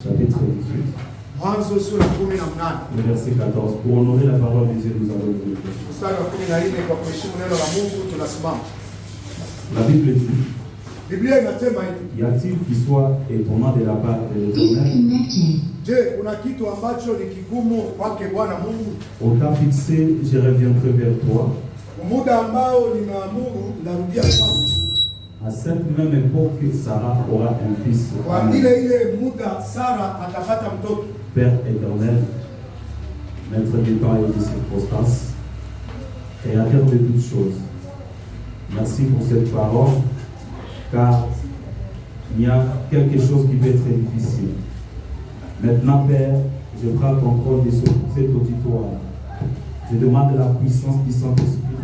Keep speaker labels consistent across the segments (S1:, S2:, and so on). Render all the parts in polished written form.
S1: Chapitre 18. Le verset 14. Pour honorer la parole de Dieu, nous allons vous le La Bible dit, y a-t-il qui soit étonnant de la part de l'Éternel? Au temps fixé, je reviendrai vers toi. À cette même époque, Sarah aura un fils. Père éternel, maître des temps et des circonstances, créateur de toutes choses. Merci pour cette parole, car il y a quelque chose qui peut être difficile. Maintenant, Père, je prends contrôle de cet auditoire. Je demande la puissance du Saint-Esprit.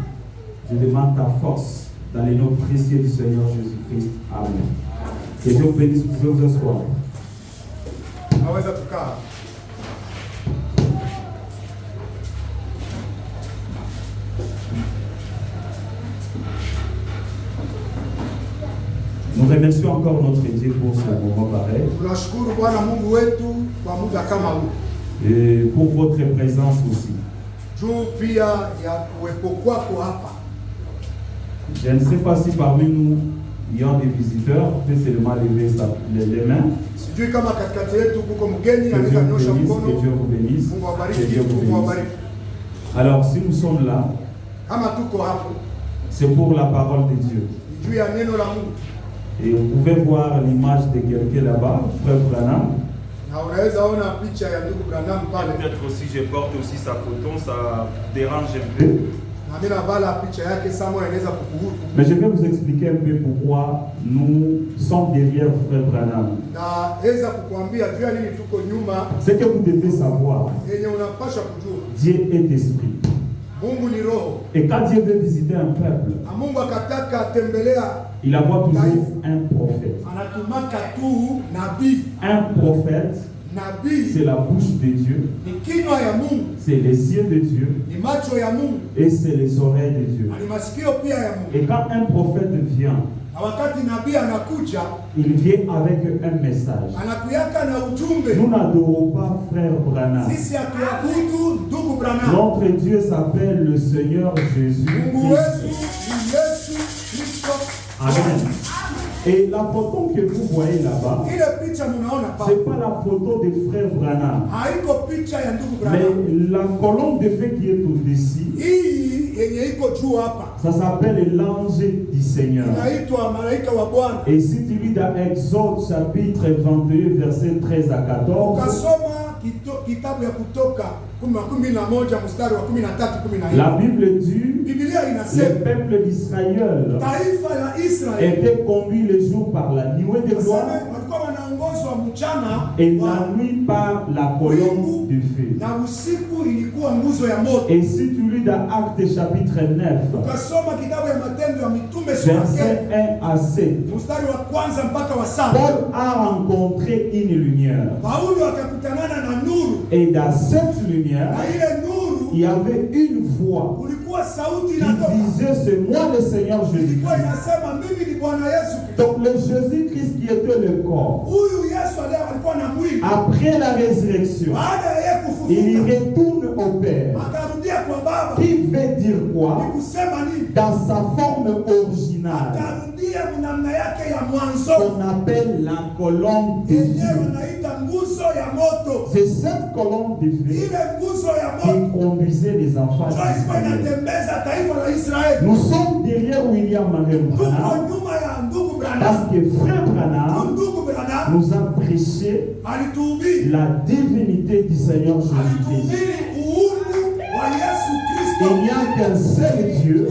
S1: Je demande ta force dans les noms précieux du Seigneur Jésus-Christ. Amen. Que Dieu vous bénisse, vous pouvez vous asseoir. Nous remercions encore notre Dieu pour ce moment pareil. Et pour votre présence aussi. Je ne sais pas si parmi nous, il y a des visiteurs, on peut seulement lever les mains. Que Dieu vous bénisse. Que Dieu vous bénisse. Alors, si nous sommes là, c'est pour la parole de Dieu. Et vous pouvez voir l'image de quelqu'un là-bas, Frère Branham. Peut-être aussi, je porte aussi sa photo, ça dérange un peu. Mais je vais vous expliquer un peu pourquoi nous sommes derrière Frère Branham. Ce que vous devez savoir, Dieu est esprit. Et quand Dieu veut visiter un peuple, il envoie toujours un prophète. Un prophète, c'est la bouche de Dieu, c'est les yeux de Dieu, et c'est les oreilles de Dieu. Et quand un prophète vient, il vient avec un message. Nous n'adorons pas Frère Branham. Notre Dieu s'appelle le Seigneur Jésus-Christ. Amen. Et la photo que vous voyez là-bas, ce n'est pas la photo de Frère Branham. Mais la colonne de feu qui est au-dessus, ça s'appelle l'ange du Seigneur. Et si tu lis dans Exode chapitre 21, versets 13 à 14, la Bible dit, le peuple d'Israël était conduit le jour par la nuée de gloire et la nuit par la colonne du feu. Et si tu lis dans Actes chapitre 9, verset 1 à 7, Paul a rencontré une lumière. Et dans cette lumière, il y avait une voix qui disait, c'est moi le Seigneur Jésus-Christ. Donc le Jésus-Christ qui était le corps, après la résurrection, il retourne au Père. Qui veut dire quoi? Dans sa forme originale, qu'on appelle la colonne de Dieu. C'est cette colonne de feu qui conduisait les enfants d'Israël. Nous sommes derrière William Branham parce que Frère Branham nous a prêché la divinité du Seigneur Jésus-Christ. Il n'y a qu'un seul Dieu,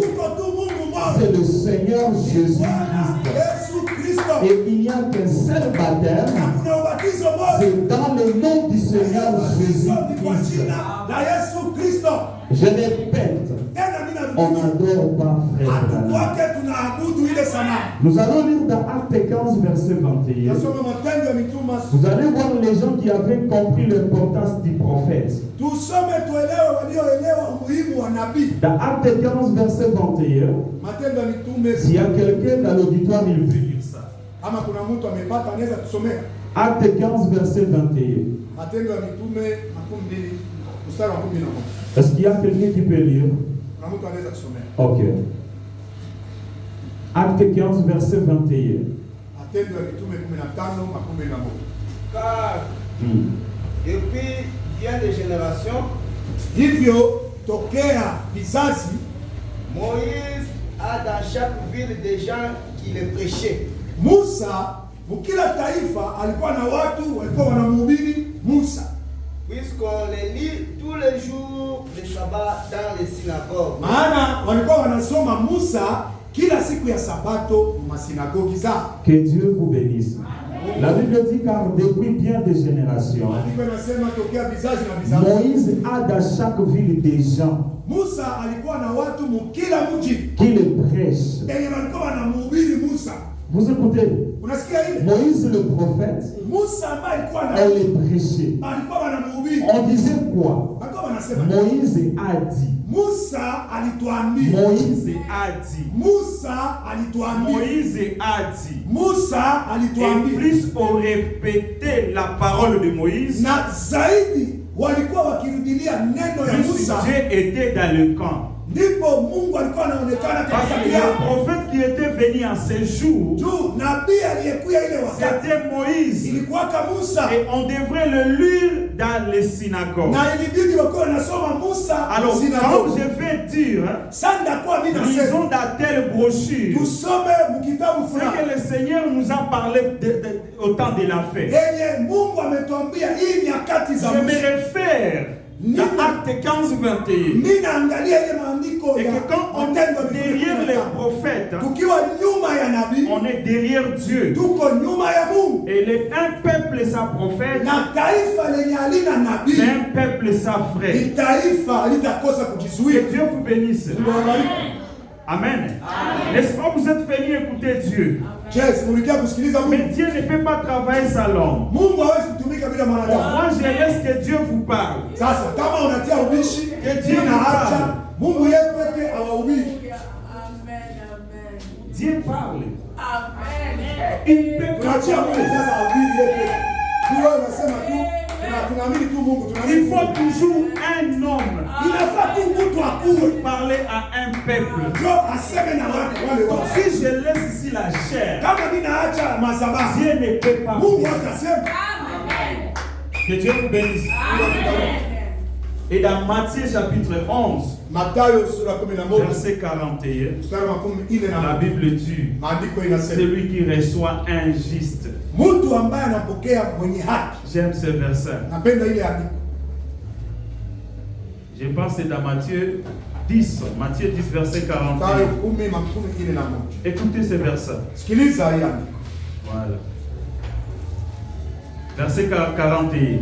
S1: c'est le Seigneur Jésus-Christ. Et il n'y a qu'un seul baptême, c'est dans le nom du Seigneur Jésus-Christ. Je répète, on n'adore pas Frère Branham. Nous allons lire dans Acte 15, verset 21. Vous allez voir les gens qui avaient compris l'importance du prophète. Dans Acte 15, verset 21, s'il y a quelqu'un dans l'auditoire, il peut lire ça. Acte 15, verset 21.
S2: Matendo ya Mitume makumi mbili mstari wa 11.
S1: Est-ce qu'il y a quelqu'un qui peut lire?
S2: Na mtu anaweza kusomea.
S1: Ok. Acte 15, verset 21.
S2: Matendo ya Mitume 15 makumi na moja.
S3: Car depuis bien des générations,
S2: Hivyo tokea vizazi,
S3: Moïse a dans chaque ville des gens qui le prêchaient.
S2: Musa mkila taifa alikuwa na watu walikuwa wanamhubiri Musa.
S3: Puisqu'on les lit tous les jours le sabbat dans les synagogues.
S2: Maana walikuwa wanasoma Musa kila siku ya Sabato masinagogi zao.
S1: Que Dieu vous bénisse. La Bible dit car depuis bien des générations,
S2: Maandiko yanasema tokea vizazi na vizazi,
S1: Moïse a dans chaque ville des gens
S2: Musa alikuwa na watu mkila mji
S1: qui le prêchent.
S2: yenye walikuwa wanamhubiri Musa.
S1: Vous écoutez?
S2: Unasikia ile?
S1: Moïse le prophète,
S2: Musa ambaye alikuwa
S1: on
S2: na
S1: les prêchait.
S2: alikuwa wanamhubiri.
S1: On disait quoi?
S2: Walikuwa wanasema
S1: Moïse a dit.
S2: Musa alituambia.
S4: Moïse a dit.
S2: Musa alituambia.
S4: Moïse a dit.
S2: Musa
S4: Et
S2: alituambia.
S4: plus on répétait la parole de Moïse,
S2: Na zaidi walikuwa wakirudilia neno ya
S4: plus
S2: Musa,
S4: Dieu était dans le camp.
S2: ndipo Mungu alikuwa anaonekana
S4: Parce que
S2: katikati
S4: le
S2: yao.
S4: prophète qui était venu en ce jour,
S2: Juu nabii aliyekuja ile wakati
S4: c'était Moïse.
S2: ilikuwaka Musa,
S4: Et on devrait le lire dans les synagogues.
S2: na ilibidi wakuwa wanasoma Musa
S4: Alors, quand
S2: sinagogi.
S4: je vais dire,
S2: Sanda kwa mimi nasema
S4: lisons dans telle brochure,
S2: tusome mkitabu
S4: c'est
S2: fulani
S4: que le Seigneur nous a parlé au temps de la fête.
S2: yenye Mungu ametuambia hii nyakati za
S4: Je me
S2: mwisho.
S4: réfère dans Acte 15, 21.
S2: Mimi naangalia ile maandiko
S4: Et
S2: ya
S4: que quand on
S2: Matendo ya
S4: est
S2: Mitume
S4: derrière les
S2: 15.
S4: prophètes,
S2: Tukiwa nyuma ya nabii,
S4: on est derrière Dieu.
S2: tuko nyuma ya Mungu.
S4: Et un peuple sans prophète,
S2: Na taifa lenye halina
S4: c'est
S2: nabii
S4: un peuple sans frère.
S2: ni taifa litakosa
S4: Que
S2: kujizuia.
S4: Dieu vous bénisse.
S2: Mungu awabariki.
S4: Amen. N'est-ce pas, vous êtes venus écouter Dieu.
S2: Je, simulikia kusikiliza
S4: Mais
S2: Mungu.
S4: Dieu ne peut pas travailler sa langue.
S2: Mungu hawezi kutumika bila mwanadamu.
S4: Moi, je laisse que Dieu vous parle.
S2: Sasa kama unatia ubishi,
S4: Dieu
S2: inaacha Mungu yeye pekee awahubiri.
S4: Dieu parle.
S5: Amen.
S4: Il peut
S2: Tunaachia Mungu
S4: parler.
S2: sasa ahubiri yeye pekee. Tu wewe unasema tu tunaamini tu Mungu, tunaamini.
S4: Il faut toujours un homme
S2: Inafaa tu mtu akuwe
S4: pour parler à un peuple.
S2: ndio aseme na watu wale wao.
S4: Si je laisse ici la chair,
S2: Kama mimi naacha madhabahu,
S4: Dieu ne peut pas.
S2: Mungu atasema.
S4: Que Dieu vous bénisse. Et dans Matthieu chapitre 11,
S2: Mathayo sura 11
S4: verset 41,
S2: mstari wa 14
S4: la
S2: na
S4: Bible dit,
S2: maandiko inasema
S4: celui qui reçoit un juste.
S2: mtu ambaye anapokea mwenye haki.
S4: J'aime ce verset.
S2: Napenda ile andiko.
S4: Je pense que c'est dans Matthieu 10, Matthieu 10, verset
S2: Mathayo
S4: 41.
S2: 10:41.
S4: Écoutez ce verset.
S2: Sikiliza hii andiko.
S4: Voilà. Verset 41.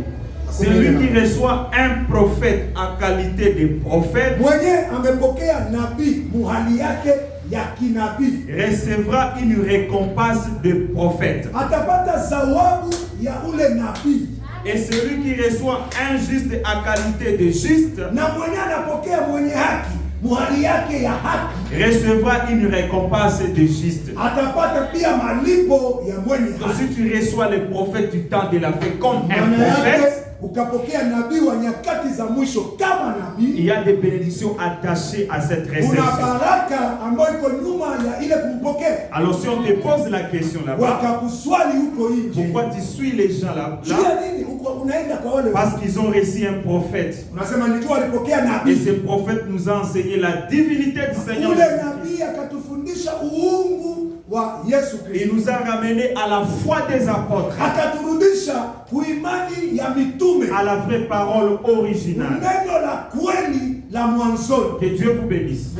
S4: Celui qui reçoit un prophète en qualité de prophète
S2: Mwenye amepokea nabii muhali yake ya kinabii
S4: recevra une récompense de prophète.
S2: atapata zawabu ya ule nabii,
S4: Et celui qui reçoit un juste en qualité de juste
S2: na mwenye anapokea mwenye haki muhali yake ya haki
S4: recevra une récompense de juste.
S2: atapata pia malipo ya mwenye
S4: Donc
S2: haki.
S4: si tu reçois le prophète du temps de la fête comme un
S2: Maana yake
S4: prophète,
S2: ukapokea nabii wa nyakati za mwisho kama
S4: il
S2: nabii,
S4: y a des bénédictions attachées à cette
S2: kuna
S4: réception.
S2: baraka ambayo iko nyuma ya ile kumpokea.
S4: Alors si on te pose la question là-bas,
S2: Wakakuswali huko nje,
S4: pourquoi tu suis les gens là,
S2: juu ya nini unaenda kwa wale watu?
S4: Parce qu'ils ont reçu un prophète.
S2: Unasema nijua alipokea
S4: Et
S2: nabii,
S4: ce prophète nous a enseigné la divinité du Seigneur.
S2: ule nabii akatufundisha uungu wa Yesu
S4: Il
S2: Kristo,
S4: nous a ramené à la foi des apôtres,
S2: akaturudisha kuimani ya mitume,
S4: à la vraie parole originale.
S2: neno la kweli la mwanzoni.
S4: Que Dieu vous bénisse.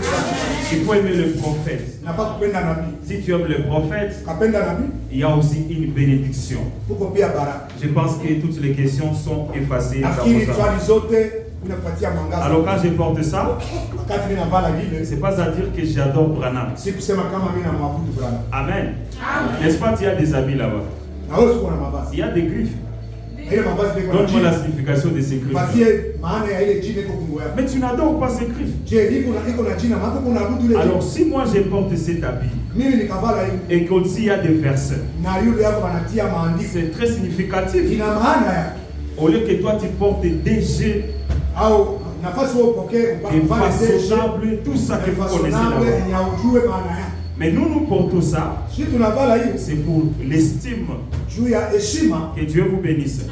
S4: Il faut aimer le prophète.
S2: Nafaa kupenda nabii.
S4: Si tu aimes le prophète,
S2: Kapenda nabii,
S4: il y a aussi une bénédiction.
S2: huko pia baraka.
S4: Je pense que toutes les questions sont effacées. dans
S2: Nafikiri
S4: vos âmes.
S2: swali zote unapatia mwangaza.
S4: Alors quand je porte ça,
S2: Wakati mimi navala vile,
S4: c'est pas à dire que j'adore Branham.
S2: si kusema kama mimi namwabudu Bwana.
S4: Amen. N'est-ce pas, tu as des habits là-bas?
S2: Na wewe uko na mavazi.
S4: Il y a des griffes.
S2: Na Na ile mavazi beko na
S4: Donne-moi la
S2: jina.
S4: signification de ces griffes.
S2: Patie maana ya ile jina iko kungu yako.
S4: Mais tu n'adores pas ces griffes.
S2: Je, iko na jina, maana kuna abudu ile.
S4: Alors si moi je porte cet habit
S2: Mimi nikavala hii.
S4: et qu'aussi il y a des versets,
S2: Na yule yako wanatia maandiko.
S4: c'est très significatif.
S2: Ina maana ya
S4: Au lieu que toi tu portes DG,
S2: au nafasi wewe upokee
S4: et façonnable, tout ça que vous connaissez
S2: façonnable
S4: là-bas.
S2: ya ujue maana ya.
S4: Mais nous portons ça,
S2: Si tunavala hiyo
S4: c'est pour l'estime.
S2: juu ya heshima.
S4: Que Dieu vous bénisse.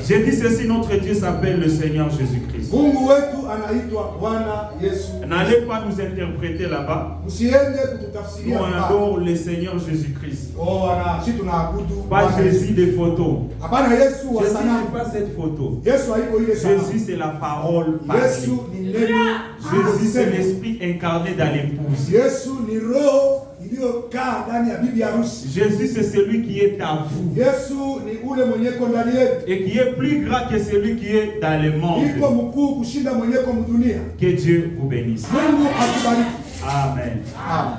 S4: J'ai dit ceci, notre Dieu s'appelle le Seigneur Jésus-Christ.
S2: Mungu wetu anaitwa Bwana Yesu.
S4: N'allez pas nous interpréter là-bas.
S2: Msiende
S4: Nous
S2: kututafsiria
S4: on
S2: vibaya.
S4: adore le Seigneur Jésus-Christ.
S2: Oh, si tunaabudu
S4: Pas
S2: Bwana
S4: Jésus
S2: Yesu.
S4: des photos.
S2: Hapana Yesu wa
S4: Jésus
S2: sanamu.
S4: n'est pas cette photo.
S2: Yesu haiko ile sanamu.
S4: Jésus c'est la parole parlée.
S2: Yesu ni neno.
S4: Jésus c'est l'esprit incarné dans l'épouse.
S2: Yesu ni roho iliyokaa ndani ya bibi harusi.
S4: Jésus c'est celui qui est à vous
S2: Yesu ni ule mwenyeko ndani yetu.
S4: et qui est plus grand que celui qui est dans le
S2: Iko
S4: monde.
S2: mkuu kushinda mwenyeko mdunia.
S4: Que Dieu vous bénisse.
S2: Mungu akubariki.
S4: Amen.
S2: Amen.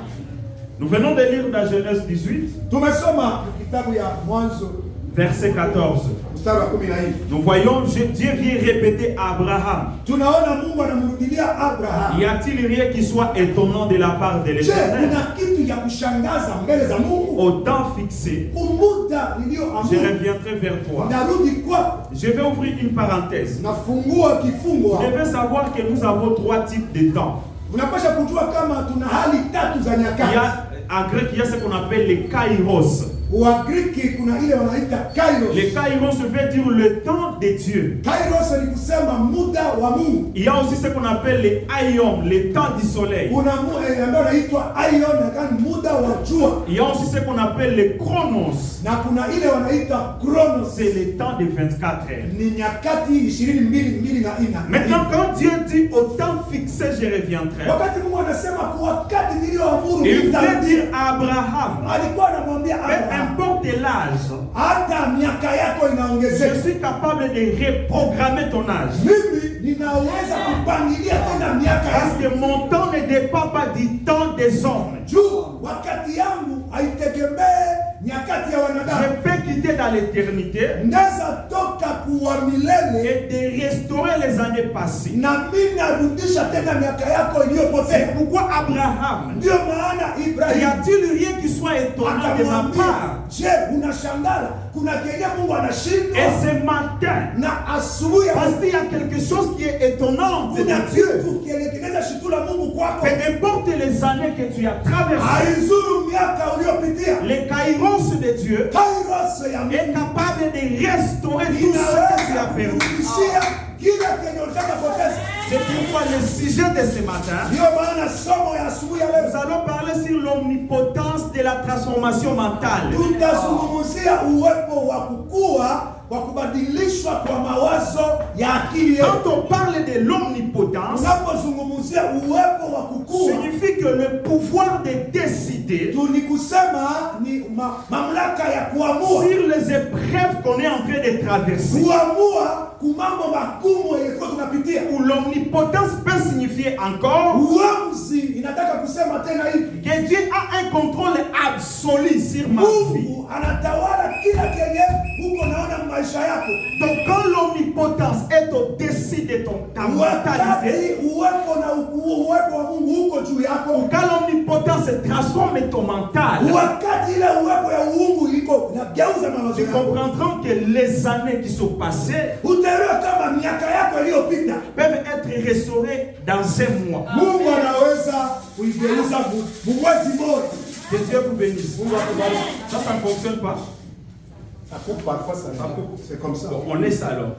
S4: Nous venons de lire dans Genèse 18,
S2: Tumesoma kitabu ya Mwanzo
S4: verset 14.
S2: mstari wa 14.
S4: Nous voyons, Dieu vient répéter à Abraham.
S2: Tunaona Mungu anamrudilia Abraham.
S4: Y a-t-il rien qui soit étonnant de la part de
S2: Je,
S4: l'Éternel?
S2: kuna kitu ya kushangaza mbele za Mungu?
S4: Au temps fixé,
S2: Kumuda
S4: je
S2: niliyoamua
S4: reviendrai vers toi.
S2: narudi kwako.
S4: Je vais ouvrir une parenthèse.
S2: Nafungua kifungo.
S4: Je veux savoir que nous avons 3 types de temps.
S2: Unapasha kujua kama tuna hali tatu za
S4: Il y
S2: nyakati.
S4: a, en grec, il y a ce qu'on appelle les kairos.
S2: Wagriki kuna ile wanaita kairos.
S4: Les kairos veut dire le temps de Dieu.
S2: Kairos ni kusema muda wa Mungu.
S4: Il y a aussi ce qu'on appelle les aiom, le temps du soleil.
S2: Kuna ambayo inaitwa aion, yani muda wa jua.
S4: Il y a aussi ce qu'on appelle les chronos.
S2: Na kuna ile wanaita chronos.
S4: C'est le temps de 24 heures.
S2: Ni nyakati 22 na
S4: Maintenant, quand Dieu dit au temps fixé, je reviendrai,
S2: wakati Mungu anasema kwa wakati nilioamuru
S4: il voulait
S2: nitarudi,
S4: dire à Abraham,
S2: alikuwa anamwambia
S4: peu
S2: Abraham,
S4: importe l'âge,
S2: hata miaka yako
S4: je
S2: inaongezeka,
S4: suis capable de reprogrammer ton âge.
S2: mimi ninaweza kupangilia tena miaka
S4: Parce
S2: yako.
S4: que mon temps ne dépend pas du temps des hommes.
S2: Juu wakati yangu haitegemee nyakati ya
S4: Je
S2: wanadamu.
S4: peux quitter dans l'éternité
S2: Ndeza toka kuwa milele
S4: et de restaurer les années passées.
S2: na mimi narudisha tena miaka yako iliyopotea.
S4: C'est pourquoi Abraham,
S2: Ndio maana
S4: y
S2: Ibrahim
S4: a-t-il rien qui soit étonnant de ma
S2: akamwambia,
S4: part?
S2: je, unashangala kuna kenye Mungu
S4: Et
S2: anashindwa?
S4: ce matin,
S2: Na asubuhi ya
S4: parce qu'il y a quelque chose qui est étonnant de
S2: kuna
S4: Dieu.
S2: kitu kielekeleza shitula Mungu kwako.
S4: Peu importe les années que tu as traversées,
S2: Haizuru miaka uliyopitia.
S4: le kairos de Dieu
S2: Kairos ya
S4: est
S2: Mungu
S4: capable de restaurer tout ce que tu
S2: inaweza
S4: as perdu.
S2: kurudishia kila kenye ulitaka poteza.
S4: C'est pourquoi le sujet de ce matin,
S2: Ndio maana somo ya asubuhi ya
S4: nous
S2: leo
S4: allons parler sur l'omnipotence de la transformation mentale.
S2: tutazungumzia uwepo wa kukua kwa kubadilishwa kwa mawazo ya akili yetu.
S4: Quand on parle de l'omnipotence,
S2: Unapozungumzia uwepo wa kukua,
S4: signifie que le pouvoir de décider
S2: tu ni kusema ni mamlaka ya kuamua,
S4: sur les épreuves qu'on est en train de traverser.
S2: kuamua kumambo magumu yalikuwa tunapitia.
S4: Ou l'omnipotence peut signifier encore
S2: Uamuzi inataka kusema tena hivi,
S4: que Dieu a un contrôle absolu sur ma vie.
S2: Mungu anatawala kila kenye huko naona maisha yako.
S4: Donc quand l'omnipotence est au-dessus de ta mentalité,
S2: Wakati uwepo na uwepo wa Mungu huko juu
S4: ou
S2: yako,
S4: quand l'omnipotence transforme ton mental,
S2: wakati ile uwepo ya uungu iko inageuza mawazo
S4: tu
S2: yako,
S4: comprendras que les années qui sont passées
S2: utaelewa kama miaka yako iliyopita
S4: peuvent être restaurées dans un mois.
S2: Mungu anaweza kuigeuza mwezi mmoja.
S4: Que Dieu vous bénisse. Ça, ça ne fonctionne pas.
S2: Ça coupe parfois, ça coupe. C'est comme ça.
S4: Bon, on laisse alors.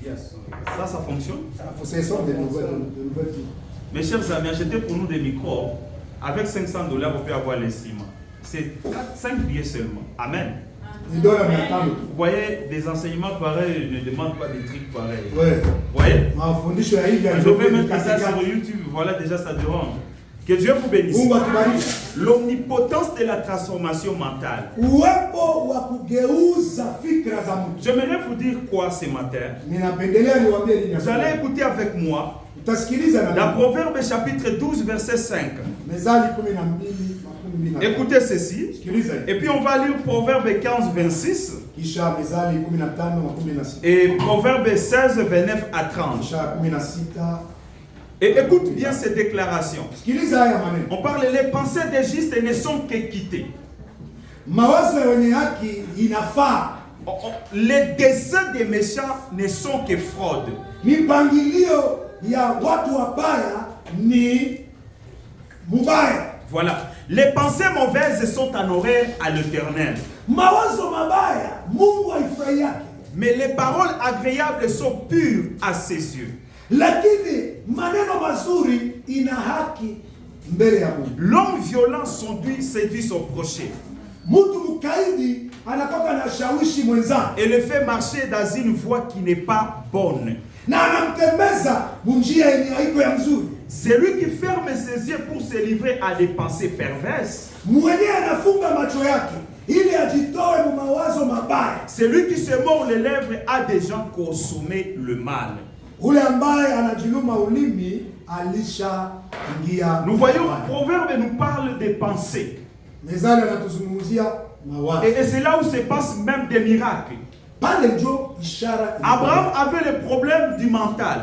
S4: Ça fonctionne.
S2: C'est ça de nouvelles trucs.
S4: Mes chers amis, achetez pour nous des micros. Avec $500, vous pouvez avoir l'instrument. C'est 5 billets seulement. Amen.
S2: Il donne un temps.
S4: Vous voyez, des enseignements pareils ne demandent pas des trucs pareils.
S2: Ouais.
S4: Vous voyez?
S2: Mafundisho ya hivi
S4: Je vais mettre ça sur YouTube. Voilà, déjà, ça dérange. Que Dieu vous bénisse.
S2: Mungu atubariki.
S4: L'omnipotence de la transformation mentale.
S2: Uwepo wa kugeuza fikra za mtu.
S4: J'aimerais vous dire quoi ce matin?
S2: Ninapendelea niwaambie nini.
S4: Vous allez écouter avec moi
S2: Utasikiliza na
S4: dans Proverbe chapitre 12, verset 5.
S2: Mezali 12.
S4: Écoutez ceci.
S2: Sikiliza.
S4: Et puis on va lire Proverbe 15, 26.
S2: Kisha Mezali 15:16.
S4: Et Proverbe 16, 29 à 30.
S2: Kisha 16.
S4: Et écoute bien ces déclarations.
S2: Sikiliza haya maneno.
S4: On parle, les pensées des justes ne sont qu'équité.
S2: Mawazo ya wenye haki inafaa.
S4: Les desseins des méchants ne sont que fraude.
S2: Mipangilio ya watu wabaya ni mubaya.
S4: Voilà. Les pensées mauvaises sont en horreur à l'Éternel.
S2: Mawazo mabaya Mungu haifurahi yake.
S4: Mais les paroles agréables sont pures à ses yeux.
S2: Lakini maneno mazuri ina haki mbele ya Mungu.
S4: L'homme violent séduit son prochain.
S2: Mtu mkaidi anakoka na shawishi mwenzake.
S4: Et le fait marcher dans une voie qui n'est pas bonne.
S2: Na anamtembeza njia yenye haiko ya mzuri.
S4: Celui qui ferme ses yeux pour se livrer à des pensées perverses.
S2: Mwenye anafunga macho yake ili ajitoe mu mawazo mabaya.
S4: Celui qui se mord les lèvres a déjà consommé le mal.
S2: Ule ambaye anajiluma ulimi alisha ingia.
S4: Nous voyons, Proverbe nous parle des pensées.
S2: Mezali anatuzungumzia mawazo.
S4: Et c'est là où se passent même des miracles.
S2: Pale njo ishara.
S4: Abraham avait le problème du mental.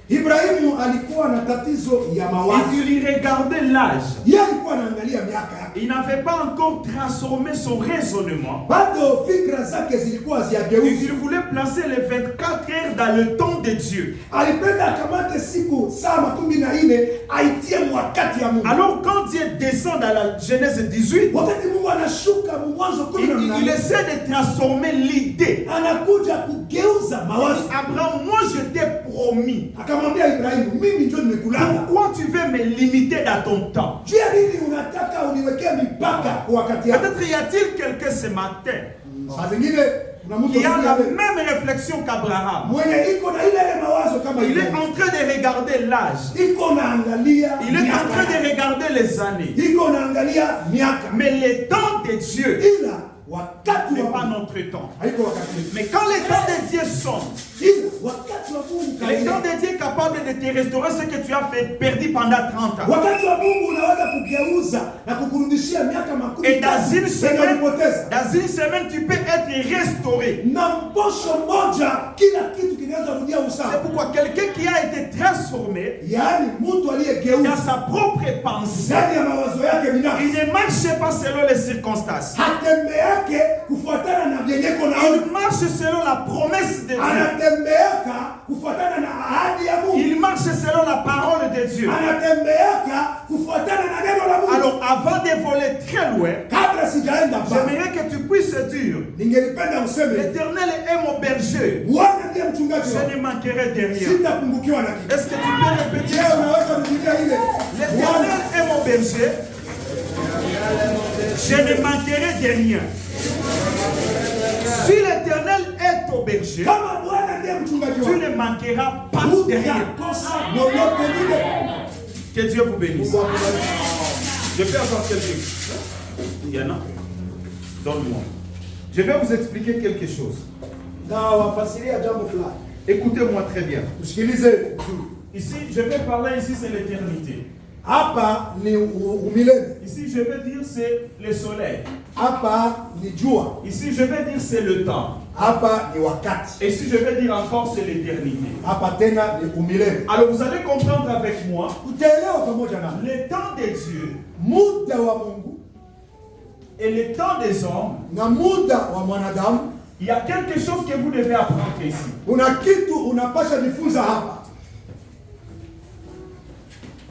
S2: Ibrahimu alikuwa na tatizo ya mawazo.
S4: Il regardait l'âge.
S2: Yeye alikuwa anaangalia miaka yake.
S4: Il n'avait pas encore transformé son raisonnement.
S2: Bado fikra zake zilikuwa ziageuzi.
S4: Il voulait placer les 24 heures dans le temps de Dieu.
S2: Alipenda akamate siku saa 14 aitie wakati ya Mungu.
S4: Alors quand Dieu descend dans la Genèse 18,
S2: wakati Mungu anashuka mwanzo 18,
S4: il essaie de transformer l'idée.
S2: Anakuja kugeuza mawazo.
S4: Abraham, moi je t'ai promis.
S2: Akamwambia Ibrahimu, mimi ndio nimekulanga.
S4: Pourquoi tu veux me limiter dans ton temps?
S2: Je nini unataka uniwekee mipaka kwa wakati yako?
S4: Peut-être y a-t-il quelqu'un ce matin
S2: qui
S4: a la même réflexion qu'Abraham.
S2: Il
S4: est en train de regarder l'âge. Il est en train de regarder les années. Mais le temps de Dieu n'est pas notre temps. Mais quand le temps de Dieu sonne, le temps de Dieu est capable de te restaurer ce que tu as fait perdu pendant 30 ans. Et dans une semaine, tu peux être restauré. C'est pourquoi quelqu'un qui a été transformé dans sa propre pensée, il ne marche pas selon les circonstances. Il marche selon la promesse de Dieu. Il marche selon la parole de Dieu. Alors avant de voler très loin, j'aimerais que tu puisses dire, l'Éternel est mon berger, je ne manquerai de rien. Est-ce que tu peux répéter ça? L'Éternel est mon berger, je ne manquerai de rien. Si l'Éternel est ton berger, tu ne manqueras pas de rien. Que Dieu vous bénisse. Je vais avoir quelqu'un. Yana, donne-moi. Je vais vous expliquer quelque chose. Écoutez-moi très bien. Ici, je vais parler, ici c'est l'éternité. Ici, je vais dire c'est le soleil. Ici, je vais dire c'est le temps. Et ici, je vais dire encore c'est l'éternité. Alors, vous allez comprendre avec moi le temps de Dieu et le temps des hommes. Il y a quelque chose que vous devez apprendre ici.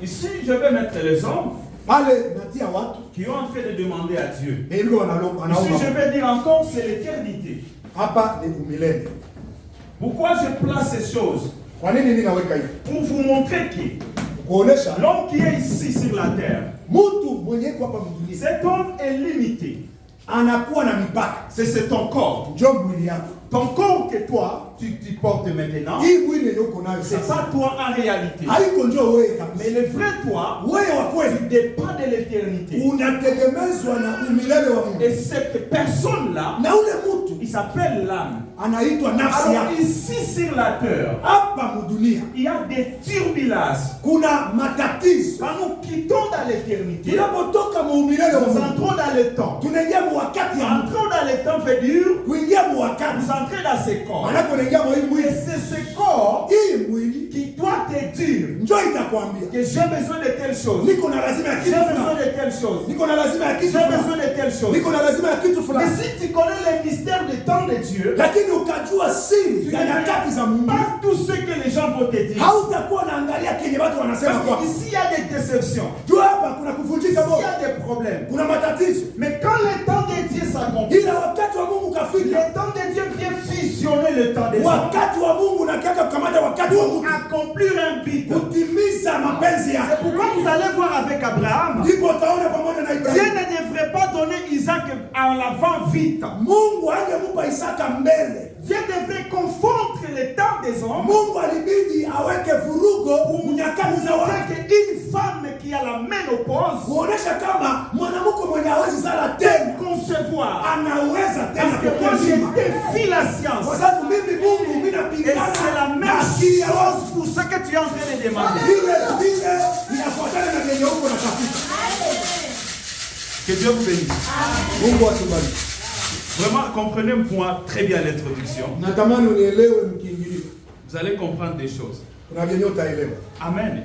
S4: Ici, je vais mettre les hommes qui sont en train de demander à Dieu. Ici, je vais dire encore, c'est l'éternité. Pourquoi je place ces choses? Pour vous montrer que l'homme qui est ici sur la terre, cet homme est limité. C'est ton corps. Ton corps que toi, tu portes maintenant, c'est pas toi en réalité. Mais le vrai toi, tu dépends de l'éternité. Et cette personne-là, il s'appelle l'âme.
S2: anaitwa nafsi
S4: Alors
S2: yako.
S4: ici sur la terre,
S2: Hapa mudunia
S4: il y a des turbulences.
S2: kuna matatizo.
S4: Quand nous quittons dans l'éternité,
S2: Tunapotoka muumilele wa
S4: nous
S2: Mungu,
S4: entrons dans le temps.
S2: tunaingia mu wakati ya Mungu.
S4: Entrons dans le temps veut dire
S2: Kuingia mu wakati,
S4: vous entrez dans ce corps.
S2: maana unaingia mu hii
S4: Et
S2: mwili.
S4: c'est ce corps
S2: Hii mwili
S4: qui doit te dire
S2: njoo itakwambia
S4: que j'ai besoin de telle chose.
S2: niko na lazima ya
S4: J'ai
S2: kitu
S4: besoin
S2: fulani,
S4: de telle chose.
S2: niko na lazima ya
S4: J'ai
S2: kitu fulani,
S4: besoin de telle chose.
S2: niko na lazima ya kitu
S4: Mais
S2: fulani.
S4: si tu connais les mystères du temps de Dieu,
S2: Lakini ukajua siri
S4: tu
S2: za
S4: ne
S2: nyakati za Mungu,
S4: pas tout ce que les gens vont te dire.
S2: hautakuwa naangalia kenye watu wanasema
S4: Parce
S2: kwako.
S4: qu'ici, il y a des déceptions.
S2: Jua hapa kuna kuvunjika
S4: Il y
S2: moyo,
S4: a des problèmes.
S2: kuna matatizo,
S4: Mais quand le temps de Dieu s'accomplit,
S2: ila wakati wa Mungu kafika.
S4: le temps de Dieu vient fusionner le temps des hommes
S2: Wakati wa Mungu unakiaka kukamata wakati wa
S4: pour
S2: Mungu
S4: accomplir un but.
S2: kutimiza mapenzi
S4: C'est
S2: yake.
S4: pourquoi vous allez voir avec Abraham,
S2: Ndipo utaona pamoja na
S4: Dieu
S2: Ibrahimu,
S4: ne devrait pas donner Isaac en l'avant vite.
S2: Mungu angemupa Isaka mbele.
S4: Dieu devrait confondre le temps des hommes
S2: Mungu alibidi aweke vurugo nyakati za watu,
S4: avec une femme qui a la ménopause
S2: kuonesha kama mwanamke mwenye hawezi zala tena
S4: concevoir.
S2: anaweza tena
S4: Parce que moi
S2: kupata
S4: je
S2: mimba.
S4: défie la science.
S2: Kwa sababu mimi Mungu mimi
S4: Et c'est la
S2: napingana
S4: même
S2: na akili ya watu.
S4: chose pour ce que tu es en train de demander.
S2: Vile vile inafuatana na vyenye huko natafuta.
S4: Que Dieu vous bénisse.
S2: Mungu atubariki.
S4: Vraiment, comprenez-moi très bien l'introduction.
S2: Natamani unielewe mkiingilio.
S4: Vous allez comprendre des choses.
S2: Kuna vyenye utaelewa.
S4: Amen.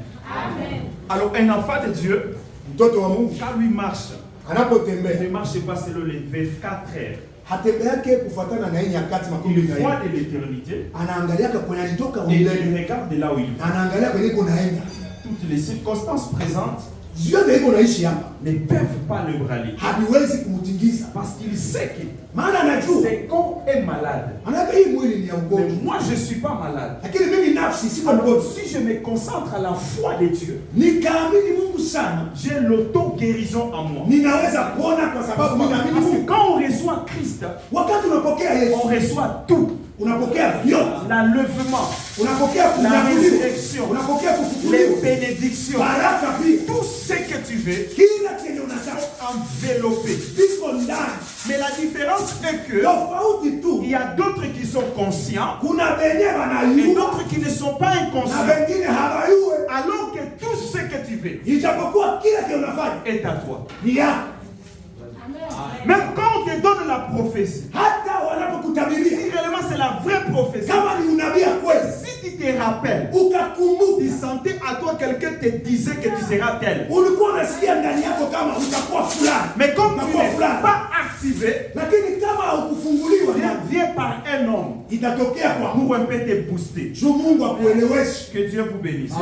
S4: Alors, un enfant de Dieu,
S2: Mtoto wa Mungu
S4: quand lui marche, il
S2: anapotembea
S4: ne marche pas selon les 24 heures.
S2: hatembeake kufuatana na hii nyakati makumi
S4: Il
S2: na
S4: voit
S2: nne.
S4: de l'éternité
S2: Anaangaliaka kwenye alitoka
S4: et il
S2: umilele.
S4: regarde de là où il va.
S2: Anaangalia kwenye kunaenda.
S4: Toutes les circonstances présentes
S2: Vyote iko naishi hapa.
S4: ne peuvent pas le braler.
S2: Haviwezi kumtingiza.
S4: Parce qu'il sait que
S2: Maana anajua
S4: ce corps est malade.
S2: anaka hii mwili ni ya
S4: Mais
S2: ugonjwa.
S4: moi, je ne suis pas malade.
S2: Lakini mimi nafsi siko
S4: Alors,
S2: mgonjwa.
S4: si je me concentre à la foi de Dieu,
S2: Nikaamini Mungu sana.
S4: j'ai l'auto-guérison en moi.
S2: Ninaweza kuona kwa sababu ninaamini
S4: Parce que
S2: Mungu.
S4: quand on reçoit Christ,
S2: Wakati unapokea Yesu,
S4: on reçoit tout.
S2: unapokea vyote.
S4: L'enlèvement,
S2: Unapokea
S4: la
S2: kunyakuliwa.
S4: résurrection,
S2: Unapokea
S4: les
S2: kufufuliwa.
S4: bénédictions,
S2: Baraka pia.
S4: tout ce que tu veux
S2: Kila kenye unataka
S4: enveloppé.
S2: viko ndani.
S4: Mais la différence est que
S2: Tofauti
S4: il
S2: tu,
S4: y a d'autres qui sont conscients
S2: kuna benye
S4: et
S2: wanayua
S4: d'autres qui ne sont pas
S2: na
S4: inconscients.
S2: wengine hawayue.
S4: Alors que tout ce que tu veux
S2: Ijapokuwa kila kenye unafanya
S4: est à toi.
S2: ni yako.
S4: Même quand on te donne la prophétie,
S2: Hata wanapokutabiria
S4: si réellement c'est la vraie prophétie,
S2: kama ni unabii ya kweli,
S4: si tu te rappelles,
S2: ukakumbuka,
S4: tu sentais à toi quelqu'un te disait que tu seras tel.
S2: ulikuwa unasikia ndani yako kama utakuwa fulani,
S4: Mais comme tu
S2: utakuwa
S4: n'es
S2: fulani,
S4: pas activé,
S2: lakini kama haukufunguliwa
S4: ça vient par un homme
S2: itatokea kwa Mungu.
S4: pour un peu te booster.
S2: Juu Mungu akueleweshe.
S4: Que Dieu vous bénisse.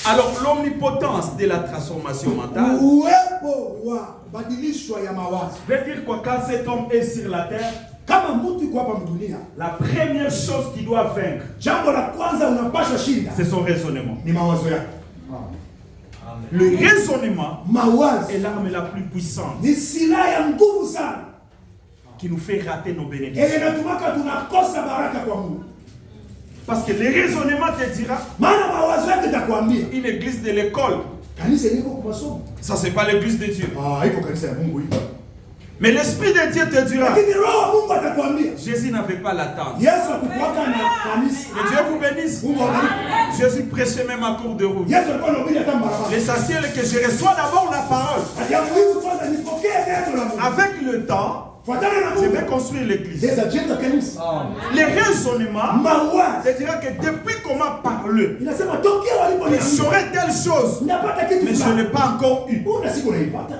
S4: Alors, l'omnipotence de la transformation mentale
S2: Uwepo wa badilisho ya mawazo.
S4: veut dire quoi? Quand cet homme est sur la terre,
S2: Kama mtu iko hapa mdunia,
S4: la première chose qu'il doit vaincre,
S2: jambo la kwanza unapaswa shinda
S4: c'est son raisonnement.
S2: ni mawazo yako.
S4: Le raisonnement
S2: Mawazo
S4: est l'arme la plus puissante
S2: ni silaha ya nguvu sana,
S4: qui nous fait rater nos bénédictions.
S2: inatumaka tunakosa baraka kwa Mungu.
S4: Parce que le raisonnement te dira,
S2: Maana mawazo yake itakwambia
S4: une église de l'école,
S2: kanisa liko kwa masomo.
S4: ça c'est pas l'église de Dieu.
S2: Iko kanisa ya Mungu hii.
S4: Mais l'Esprit de Dieu te dira,
S2: Lakini roho wa Mungu atakwambia
S4: Jésus n'avait pas l'attente.
S2: Yesu akukuwaka na kanisa.
S4: Que Dieu vous bénisse.
S2: Mungu awabariki.
S4: Jésus prêchait même à court de route.
S2: Yesu alikuwa anahubiri hata barabara.
S4: L'essentiel est que je reçois d'abord la parole.
S2: Ya muhimu kwanza nipokee neno la Mungu.
S4: Avec le temps,
S2: Fuatana na
S4: je
S2: Mungu.
S4: vais construire l'église.
S2: Yesu ajenga kanisa.
S4: Les raisonnements
S2: Mawazo.
S4: te dira que depuis qu'on m'a parlé,
S2: Inasema tokea
S4: je
S2: waliponiambia
S4: saurais telle chose,
S2: napata kitu
S4: mais je
S2: fulani.
S4: n'ai pas encore eu.
S2: Una siku unaipata.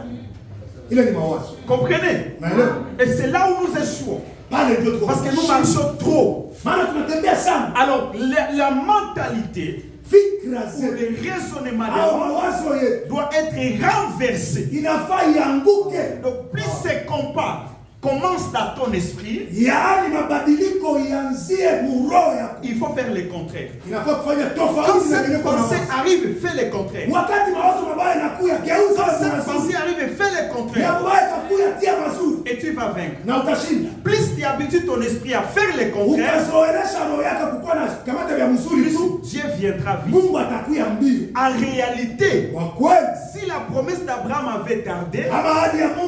S2: Ile ni mawazo.
S4: Comprenez?
S2: Naelewa.
S4: Et c'est là où nous échouons.
S2: Pale ndio tuko.
S4: Parce que nous marchons trop.
S2: Maana tunatembea sana.
S4: Alors, la mentalité
S2: Fikra
S4: ou
S2: zetu
S4: le raisonnement
S2: au
S4: de l'homme
S2: mawazo yetu
S4: doit être renversé.
S2: inafaa ianguke.
S4: Donc, plus ces compas commencent dans ton esprit,
S2: Yaani mabadiliko ianzie muroho yako.
S4: il faut faire le contraire.
S2: Inafaa kufanya
S4: Quand
S2: tofauti na vile
S4: cette
S2: kwa
S4: pensée
S2: mawazo.
S4: arrive, fais le contraire.
S2: Wakati mawazo mabaya yanakuya, geuza
S4: Quand cette
S2: mazuri.
S4: pensée arrive, fais le
S2: Ya
S4: contraire.
S2: mabaya yatakuya, tia mazuri
S4: Et tu vas vaincre.
S2: na utashinda.
S4: Plus tu habitues ton esprit à faire le contraire,
S2: Utazoelesha roho yako kukuwa na kamata vya mzuri tu,
S4: plus Dieu viendra vite.
S2: Mungu atakuya mbio.
S4: En réalité,
S2: Kwa kweli,
S4: si la la promesse d'Abraham avait tardé,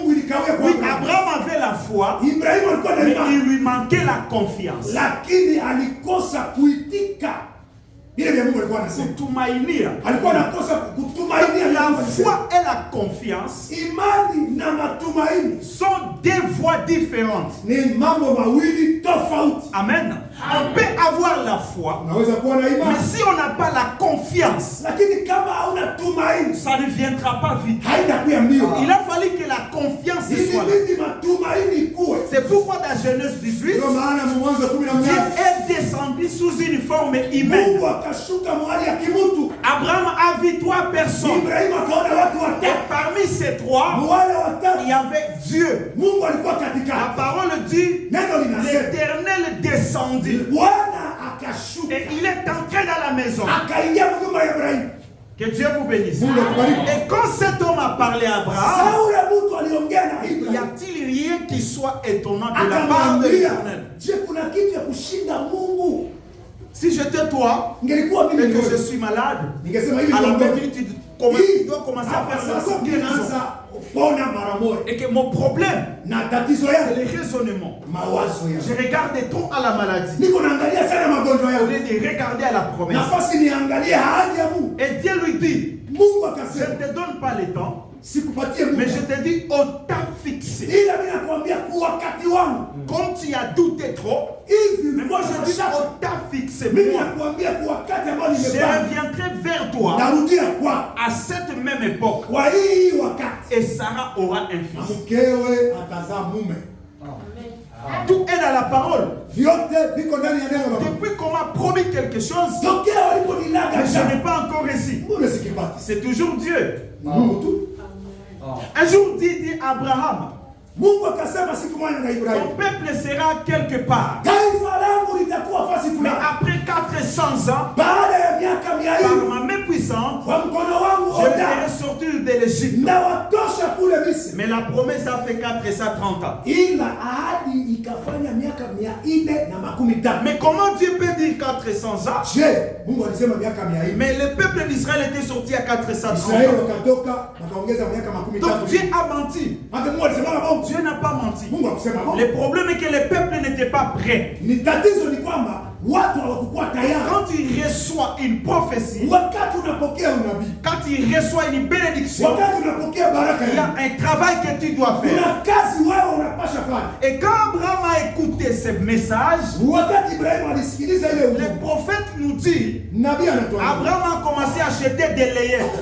S2: oui,
S4: Abraham avait la foi, mais il lui manquait la confiance.
S2: lakini alikosa kuitika ile vya Mungu alikuwa anasema.
S4: Kutumainia.
S2: Alikuwa anakosa kutumainia.
S4: La foi et la confiance,
S2: imani na matumaini
S4: sont deux voies différentes.
S2: Ni mambo mawili tofauti.
S4: Amen. On peut avoir la foi,
S2: unaweza kuwa na imani,
S4: mais si on n'a pas la confiance,
S2: lakini kama hauna tumaini,
S4: ça ne viendra pas vite.
S2: Haitakuwa mbio.
S4: Il a fallu que la confiance soit là. C'est pourquoi dans Genèse 18, Dieu est descendu sous une forme humaine. Abraham a vu 3 personnes. Et parmi ces 3, il y avait Dieu. La parole dit, l'Éternel descendit. Et il est entré dans la maison. Que Dieu vous bénisse. Et quand cet homme a parlé à Abraham, y a-t-il rien qui soit étonnant de la part de l'Éternel? Si j'étais toi et que je suis malade, alors tu dois commencer à faire la guérison. Et que mon problème, c'est le raisonnement. Je regarde trop à la maladie au lieu de regarder à la promesse. Et Dieu lui dit, je ne te donne pas le temps, mais je te dis au temps fixé. Comme tu as douté trop, mais moi je dis au temps fixé. Je reviendrai vers toi à cette même époque. Et Sarah aura un fils. Tout est dans la parole. Depuis qu'on m'a promis quelque chose, mais je n'ai pas encore réussi. C'est toujours Dieu. Un jour dit Abraham, ton peuple sera quelque part. Mais après 400 ans, par ma main puissante, je le ferai sortir de l'Égypte. Mais la promesse a fait 430 ans. Mais comment Dieu peut dire 400 ans? Mais le peuple d'Israël était sorti à 430 ans. Donc Dieu a menti. Dieu n'a pas menti. Le problème est que le peuple n'était pas prêt. Quand il reçoit une prophétie, quand il reçoit une bénédiction, il y a un travail que tu dois faire. Et quand Abraham a écouté ce message, le prophète nous dit, Abraham a commencé à jeter des layettes.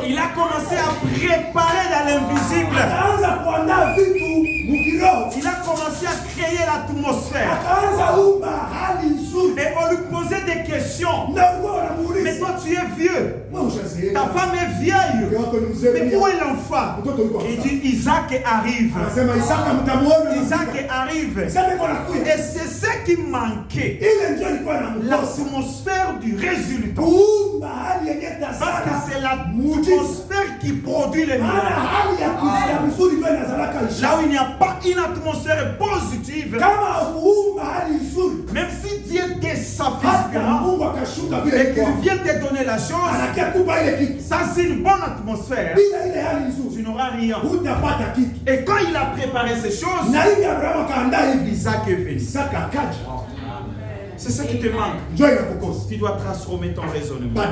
S4: Il a commencé à préparer dans l'invisible. Il a commencé à créer l'atmosphère. Et on lui posait des questions. Mais toi tu es vieux. Ta femme est vieille. Mais où est l'enfant? Il dit Isaac arrive. Isaac arrive. Et c'est ce qui manquait. L'atmosphère du résultat. Parce que c'est l'atmosphère qui produit les miracles. Là où il n'y a pas une atmosphère positive, même si Dieu descend physiquement et qu'il vient te donner la chose, ça c'est une bonne atmosphère, tu n'auras rien. Et quand il a préparé ces choses, Isaac est venu. C'est ça qui te manque. Tu dois transformer ton raisonnement.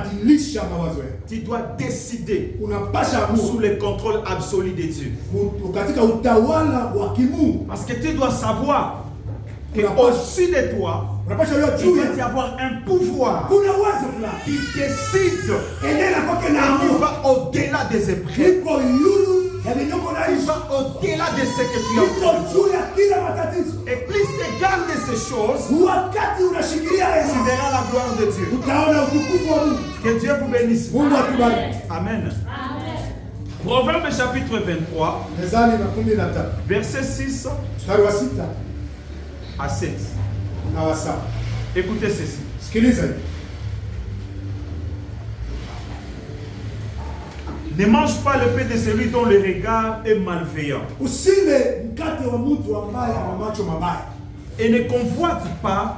S4: Tu dois décider sous le contrôle absolu de Dieu. Parce que tu dois savoir qu'au-dessus de toi, il doit y avoir un pouvoir qui décide et qui va au-delà des épreuves. Il va au-delà de ce que tu as. Et plus tu gardes ces choses, tu verras la gloire de Dieu. Que Dieu vous bénisse. Amen. Proverbe chapitre 23, verset 6 à 7. Écoutez ceci. Ne mange pas le pain de celui dont le regard est malveillant. Et ne convoite pas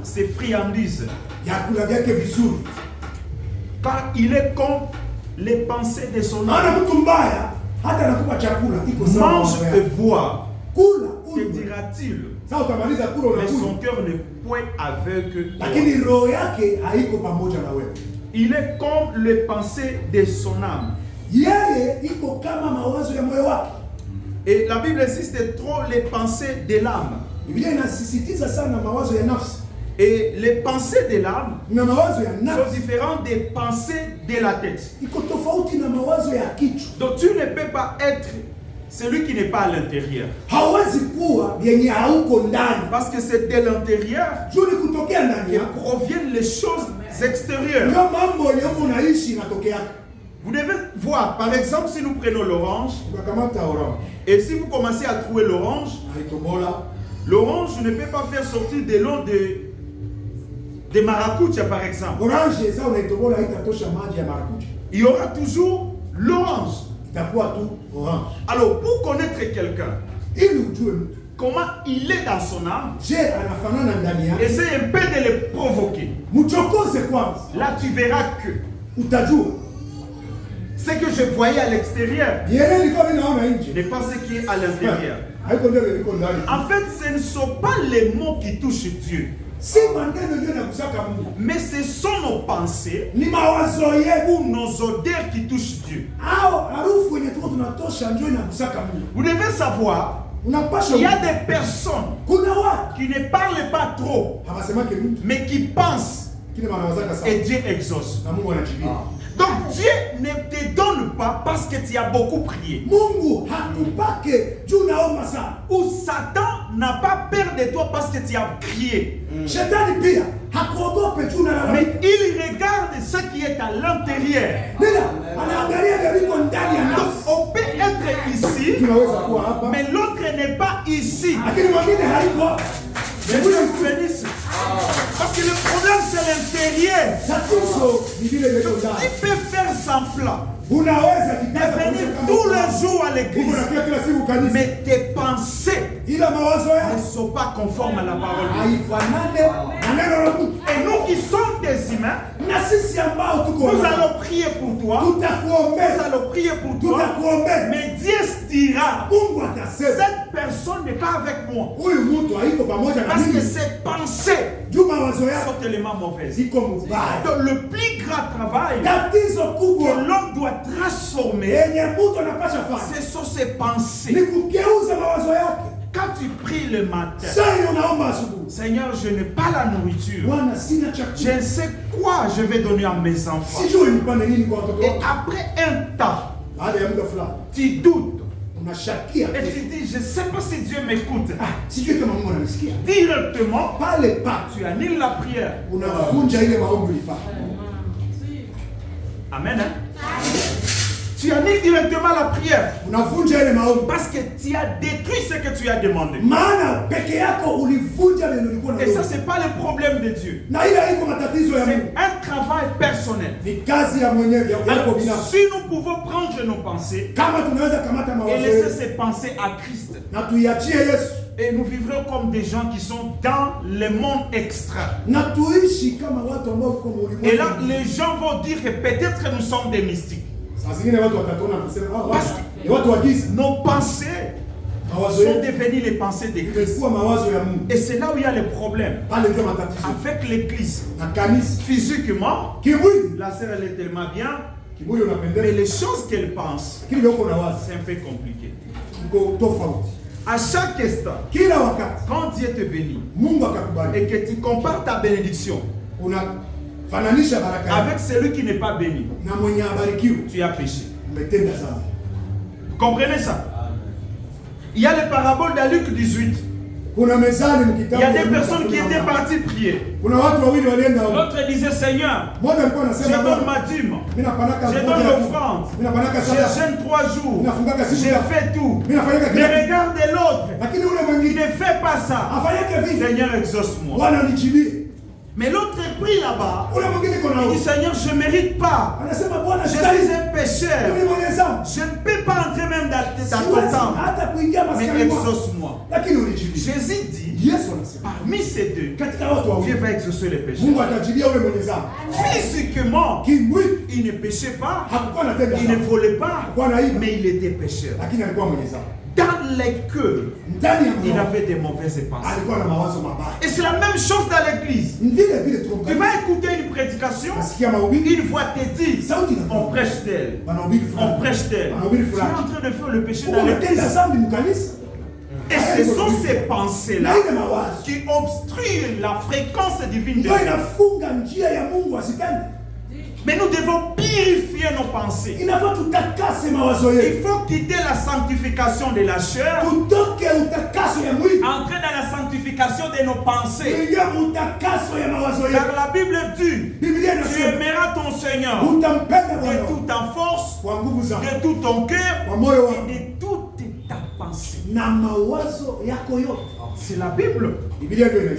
S4: ses friandises. Car il est comme les pensées de son âme. Mange et bois. Que dira-t-il? Mais son cœur ne point aveugle. Il est comme les pensées de son âme. Et la Bible insiste trop les pensées de l'âme. Et les pensées de l'âme sont différentes des pensées de la tête. Donc tu ne peux pas être celui qui n'est pas à l'intérieur. Parce que c'est de l'intérieur que proviennent les choses extérieures. Vous devez voir, par exemple, si nous prenons l'orange, et si vous commencez à trouver l'orange, l'orange ne peut pas faire sortir de l'eau de maracuja, par exemple. Il y aura toujours l'orange. Alors, pour connaître quelqu'un, comment il est dans son âme, essaye un peu de le provoquer. Là, tu verras que ce que je voyais à l'extérieur n'est pas ce qui est à l'intérieur. En fait, ce ne sont pas les mots qui touchent Dieu, mais ce sont nos pensées ou nos odeurs qui touchent Dieu. Vous devez savoir, il y a des personnes qui ne parlent pas trop, mais qui pensent, et Dieu exauce. Donc Dieu ne te donne pas parce que tu as beaucoup prié. Ou Satan n'a pas peur de toi parce que tu as crié. Mais il regarde ce qui est à l'intérieur. Donc on peut être ici, mais l'autre n'est pas ici. Parce que le problème c'est l'intérieur. Il peut faire semblant de venir tous les jours à l'église, mais tes pensées ne sont pas conformes à la parole de Dieu. Et nous qui sommes des humains, nous allons prier pour toi, nous allons prier pour toi, mais Dieu dira, cette personne n'est pas avec moi, parce que cette pensée sont tellement mauvaises. Donc le plus grand travail que l'homme doit transformer, ce sont ses pensées. Quand tu pries le matin, Seigneur, je n'ai pas la nourriture, je ne sais quoi je vais donner à mes enfants. Et après un temps, tu doutes. Et tu dis, je ne sais pas si Dieu m'écoute. Directement, tu annules la prière. Amen. Tu annules directement la prière. Parce que tu as détruit ce que tu as demandé. Et ça, ce n'est pas le problème de Dieu. C'est un travail personnel. Alors, si nous pouvons prendre nos pensées et laisser ces pensées à Christ, et nous vivrons comme des gens qui sont dans le monde extra. Et là, les gens vont dire que peut-être nous sommes des mystiques. Parce que nos pensées sont devenues les pensées de Christ. Et c'est là où il y a le problème. Avec l'église, physiquement, la sœur elle est tellement bien, mais les choses qu'elle pense, c'est un peu compliqué. À chaque instant, quand Dieu te bénit et que tu compares ta bénédiction avec celui qui n'est pas béni, tu as péché. Vous comprenez ça? Il y a les paraboles de Luc 18. Il y a des personnes qui étaient parties prier. L'autre disait, Seigneur, je donne ma dîme, je donne l'offrande, je jeûne 3 jours, je fais tout. Mais regarde l'autre, il ne fait pas ça. Seigneur, exauce-moi. Mais l'autre est pris là-bas. Il dit Seigneur, je ne mérite pas. Je suis un pécheur. Je ne peux pas entrer même dans ton temple. Mais exauce-moi. Jésus dit, parmi ces deux, Dieu va exaucer les pécheurs. Physiquement, il ne péchait pas, il ne volait pas, mais il était pécheur. Dans les cœurs, il avait des mauvaises pensées. Et c'est la même chose dans l'église. Tu vas écouter une prédication, une voix te dit, on prêche tel, on prêche tel. Tu es en train de faire le péché dans l'église. Et ce sont ces pensées-là qui obstruent la fréquence divine de Dieu. Mais nous devons purifier nos pensées. Il faut quitter la sanctification de la chair, entrer dans la sanctification de nos pensées. Car la Bible dit, tu aimeras ton Seigneur de toute ta force, de tout ton cœur et de toute ta pensée. C'est la Bible.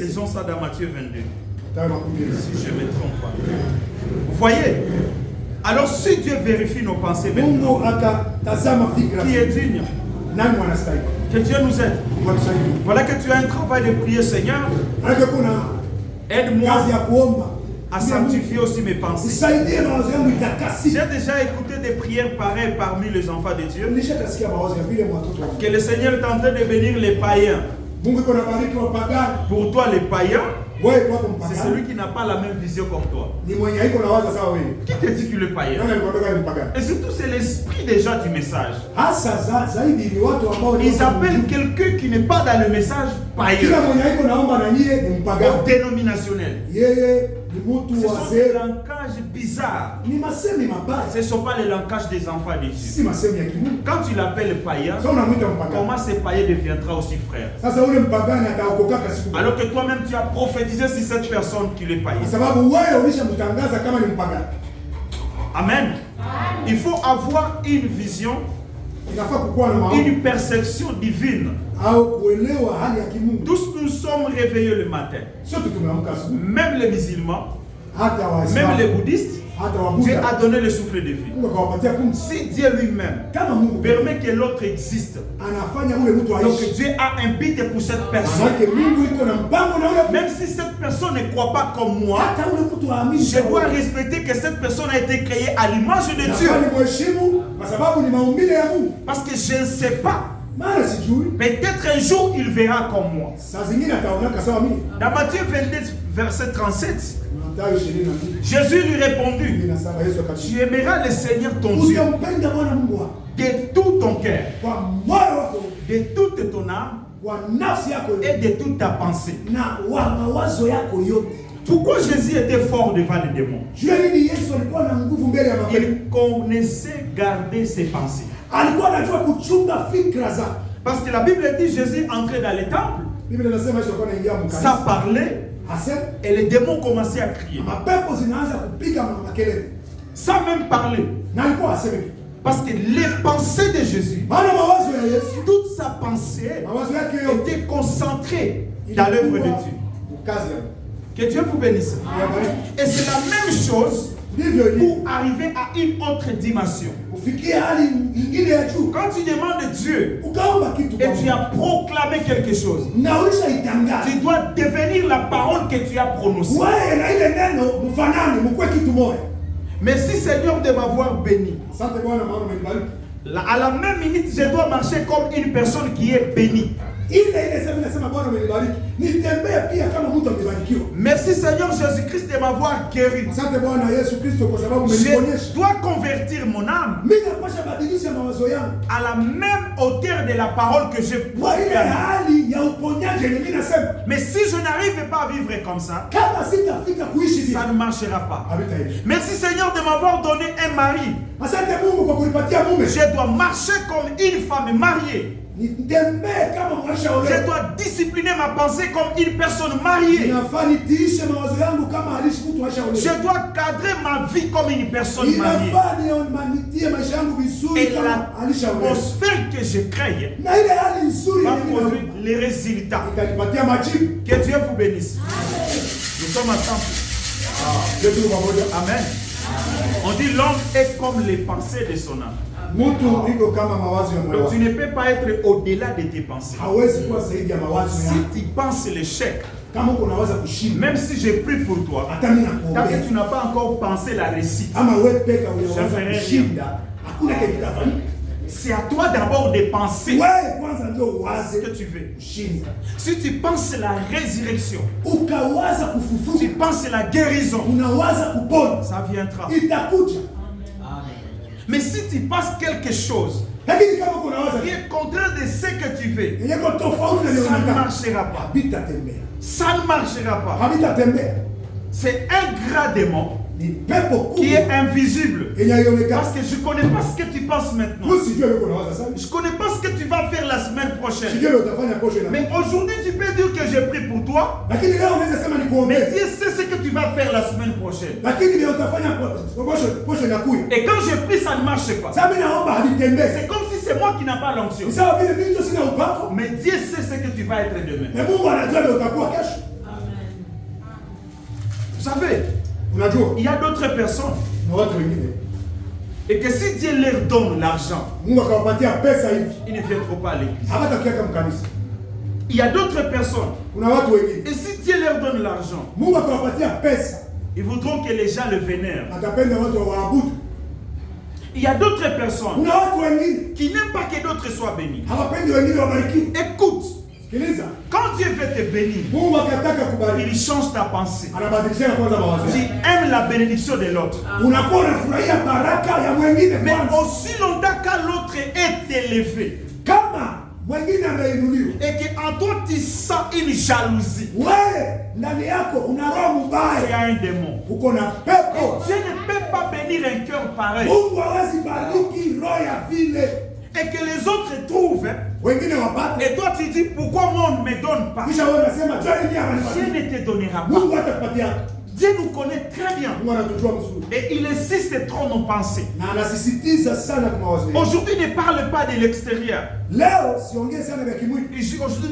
S4: Lisons ça dans Matthieu 22. Si je ne me trompe pas. Vous voyez? Alors si Dieu vérifie nos pensées maintenant, qui est digne? Que Dieu nous aide. Voilà que tu as un travail de prier, Seigneur. Aide-moi à sanctifier aussi mes pensées. J'ai déjà écouté des prières pareilles parmi les enfants de Dieu. Que le Seigneur est en train de bénir les païens. Pour toi, les païens, c'est celui qui n'a pas la même vision comme toi. Qui te dit qu'il est païen? Et surtout, c'est l'esprit déjà du message. Ils appellent quelqu'un qui n'est pas dans le message païen. Dénominationnel. Ce sont des langages bizarres. Ce ne sont pas les langages des enfants de Dieu. Quand tu l'appelles païen, comment ce païen deviendra aussi frère? Alors que toi-même tu as prophétisé sur cette personne qu'il est païen. Amen. Il faut avoir une vision, une perception divine. Tous nous sommes réveillés le matin. Même les musulmans, même les bouddhistes, Dieu a donné le souffle de vie. Si Dieu lui-même permet que l'autre existe, donc Dieu a un but pour cette personne. Même si cette personne ne croit pas comme moi, je dois respecter que cette personne a été créée à l'image de Dieu. Parce que je ne sais pas. Peut-être un jour il verra comme moi. Dans Matthieu 22, verset 37, Jésus lui répondit, tu aimeras le Seigneur ton Dieu de tout ton cœur, de toute ton âme et de toute ta pensée. Pourquoi Jésus était fort devant les démons? Il connaissait garder ses pensées. Parce que la Bible dit Jésus entrait dans les temples, ça parlait, et les démons commençaient à crier. Sans même parler. Parce que les pensées de Jésus, toute sa pensée était concentrée dans l'œuvre de Dieu. Que Dieu vous bénisse. Et c'est la même chose pour arriver à une autre dimension. Quand tu demandes Dieu et tu as proclamé quelque chose, tu dois devenir la parole que tu as prononcée. Merci Seigneur de m'avoir béni. À la même minute, je dois marcher comme une personne qui est bénie. Merci Seigneur Jésus-Christ de m'avoir guéri. Je dois convertir mon âme à la même hauteur de la parole que je proclame. Mais si je n'arrive pas à vivre comme ça, ça ne marchera pas. Merci Seigneur de m'avoir donné un mari. Je dois marcher comme une femme mariée. Je dois discipliner ma pensée comme une personne mariée. Je dois cadrer ma vie comme une personne mariée. Et l'atmosphère que je crée va produire les résultats. Que Dieu vous bénisse. Nous sommes ensemble. Amen. On dit l'homme est comme les pensées de son âme. Donc tu ne peux pas être au-delà de tes pensées. Si tu penses l'échec, même si j'ai pris pour toi, tant que tu n'as pas encore pensé la réussite, je ferai rien. C'est à toi d'abord de penser ce que tu veux. Si tu penses la résurrection, tu penses la guérison, ça viendra. Mais si tu penses quelque chose qui est contraire de ce que tu veux, ça ne marchera pas. Ça ne marchera pas. C'est un grand démon qui est invisible. Parce que je ne connais pas ce que tu penses maintenant. Je ne connais pas ce que tu vas faire la semaine prochaine. Mais aujourd'hui, tu peux dire que j'ai pris pour toi. Mais Dieu sait ce que tu vas faire la semaine prochaine. Et quand j'ai pris, ça ne marche pas. C'est comme si c'est moi qui n'ai pas l'onction. Mais Dieu sait ce que tu vas être demain. Vous savez, il y a d'autres personnes. Et que si Dieu leur donne l'argent, ils ne viendront pas à l'église. Il y a d'autres personnes. Et si Dieu leur donne l'argent, ils voudront que les gens le vénèrent. Il y a d'autres personnes qui n'aiment pas que d'autres soient bénis. Écoute. Quand Dieu veut te bénir, il change ta pensée. Tu aimes la bénédiction de l'autre. Mais aussi longtemps que l'autre est élevé, et qu'en toi tu sens une jalousie, c'est un démon. Et Dieu ne peut pas bénir un cœur pareil. Et que les autres trouvent. Et toi tu dis pourquoi moi on ne me donne pas. Dieu ne te donnera pas. Dieu nous connaît très bien. Et il insiste trop nos pensées. Aujourd'hui ne parle pas de l'extérieur. Aujourd'hui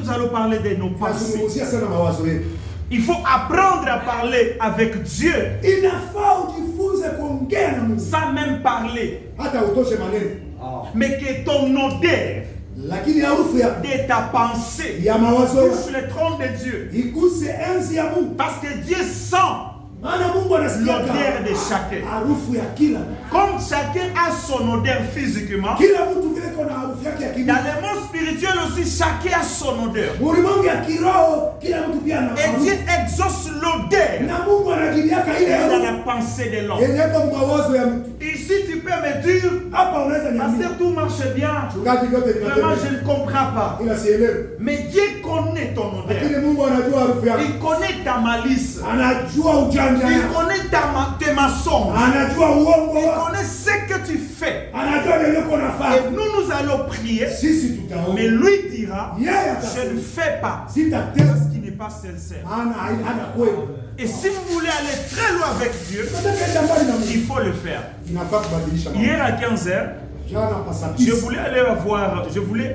S4: nous allons parler de nos pensées. Il faut apprendre à parler avec Dieu sans même parler. Mais que ton odeur de ta pensée touche le trône de Dieu. Parce que Dieu sent l'odeur de chacun. Comme chacun a son odeur physiquement, dans le monde spirituel aussi, chacun a son odeur. Et Dieu exauce l'odeur dans la pensée de l'homme. Ici, tu peux me dire, pasteur, tout marche bien. Vraiment, je ne comprends pas. Mais Dieu connaît ton odeur. Il connaît ta malice. Il connaît tes mensonges. Il connaît ce que tu fais. Et nous allons prier. Mais lui dira, je ne fais pas. Parce qu'il n'est pas sincère. Et si vous voulez aller très loin avec Dieu, il faut le faire. Hier à 15h, je voulais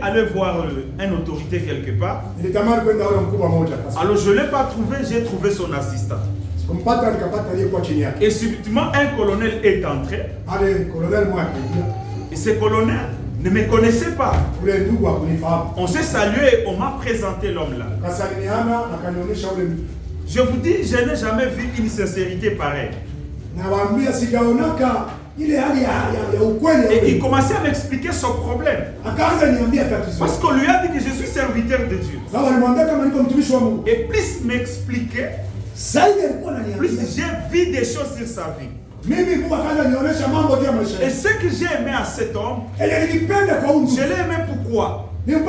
S4: aller voir une autorité quelque part. Alors je ne l'ai pas trouvé, j'ai trouvé son assistant. Et subitement un colonel est entré. Et ce colonel ne me connaissait pas. On s'est salué et on m'a présenté l'homme là. Je vous dis, je n'ai jamais vu une sincérité pareille. Et il commençait à m'expliquer son problème. Parce qu'on lui a dit que je suis serviteur de Dieu. Et plus m'expliquer, plus j'ai vu des choses sur sa vie. Et ce que j'ai aimé à cet homme, je l'ai aimé pourquoi? Il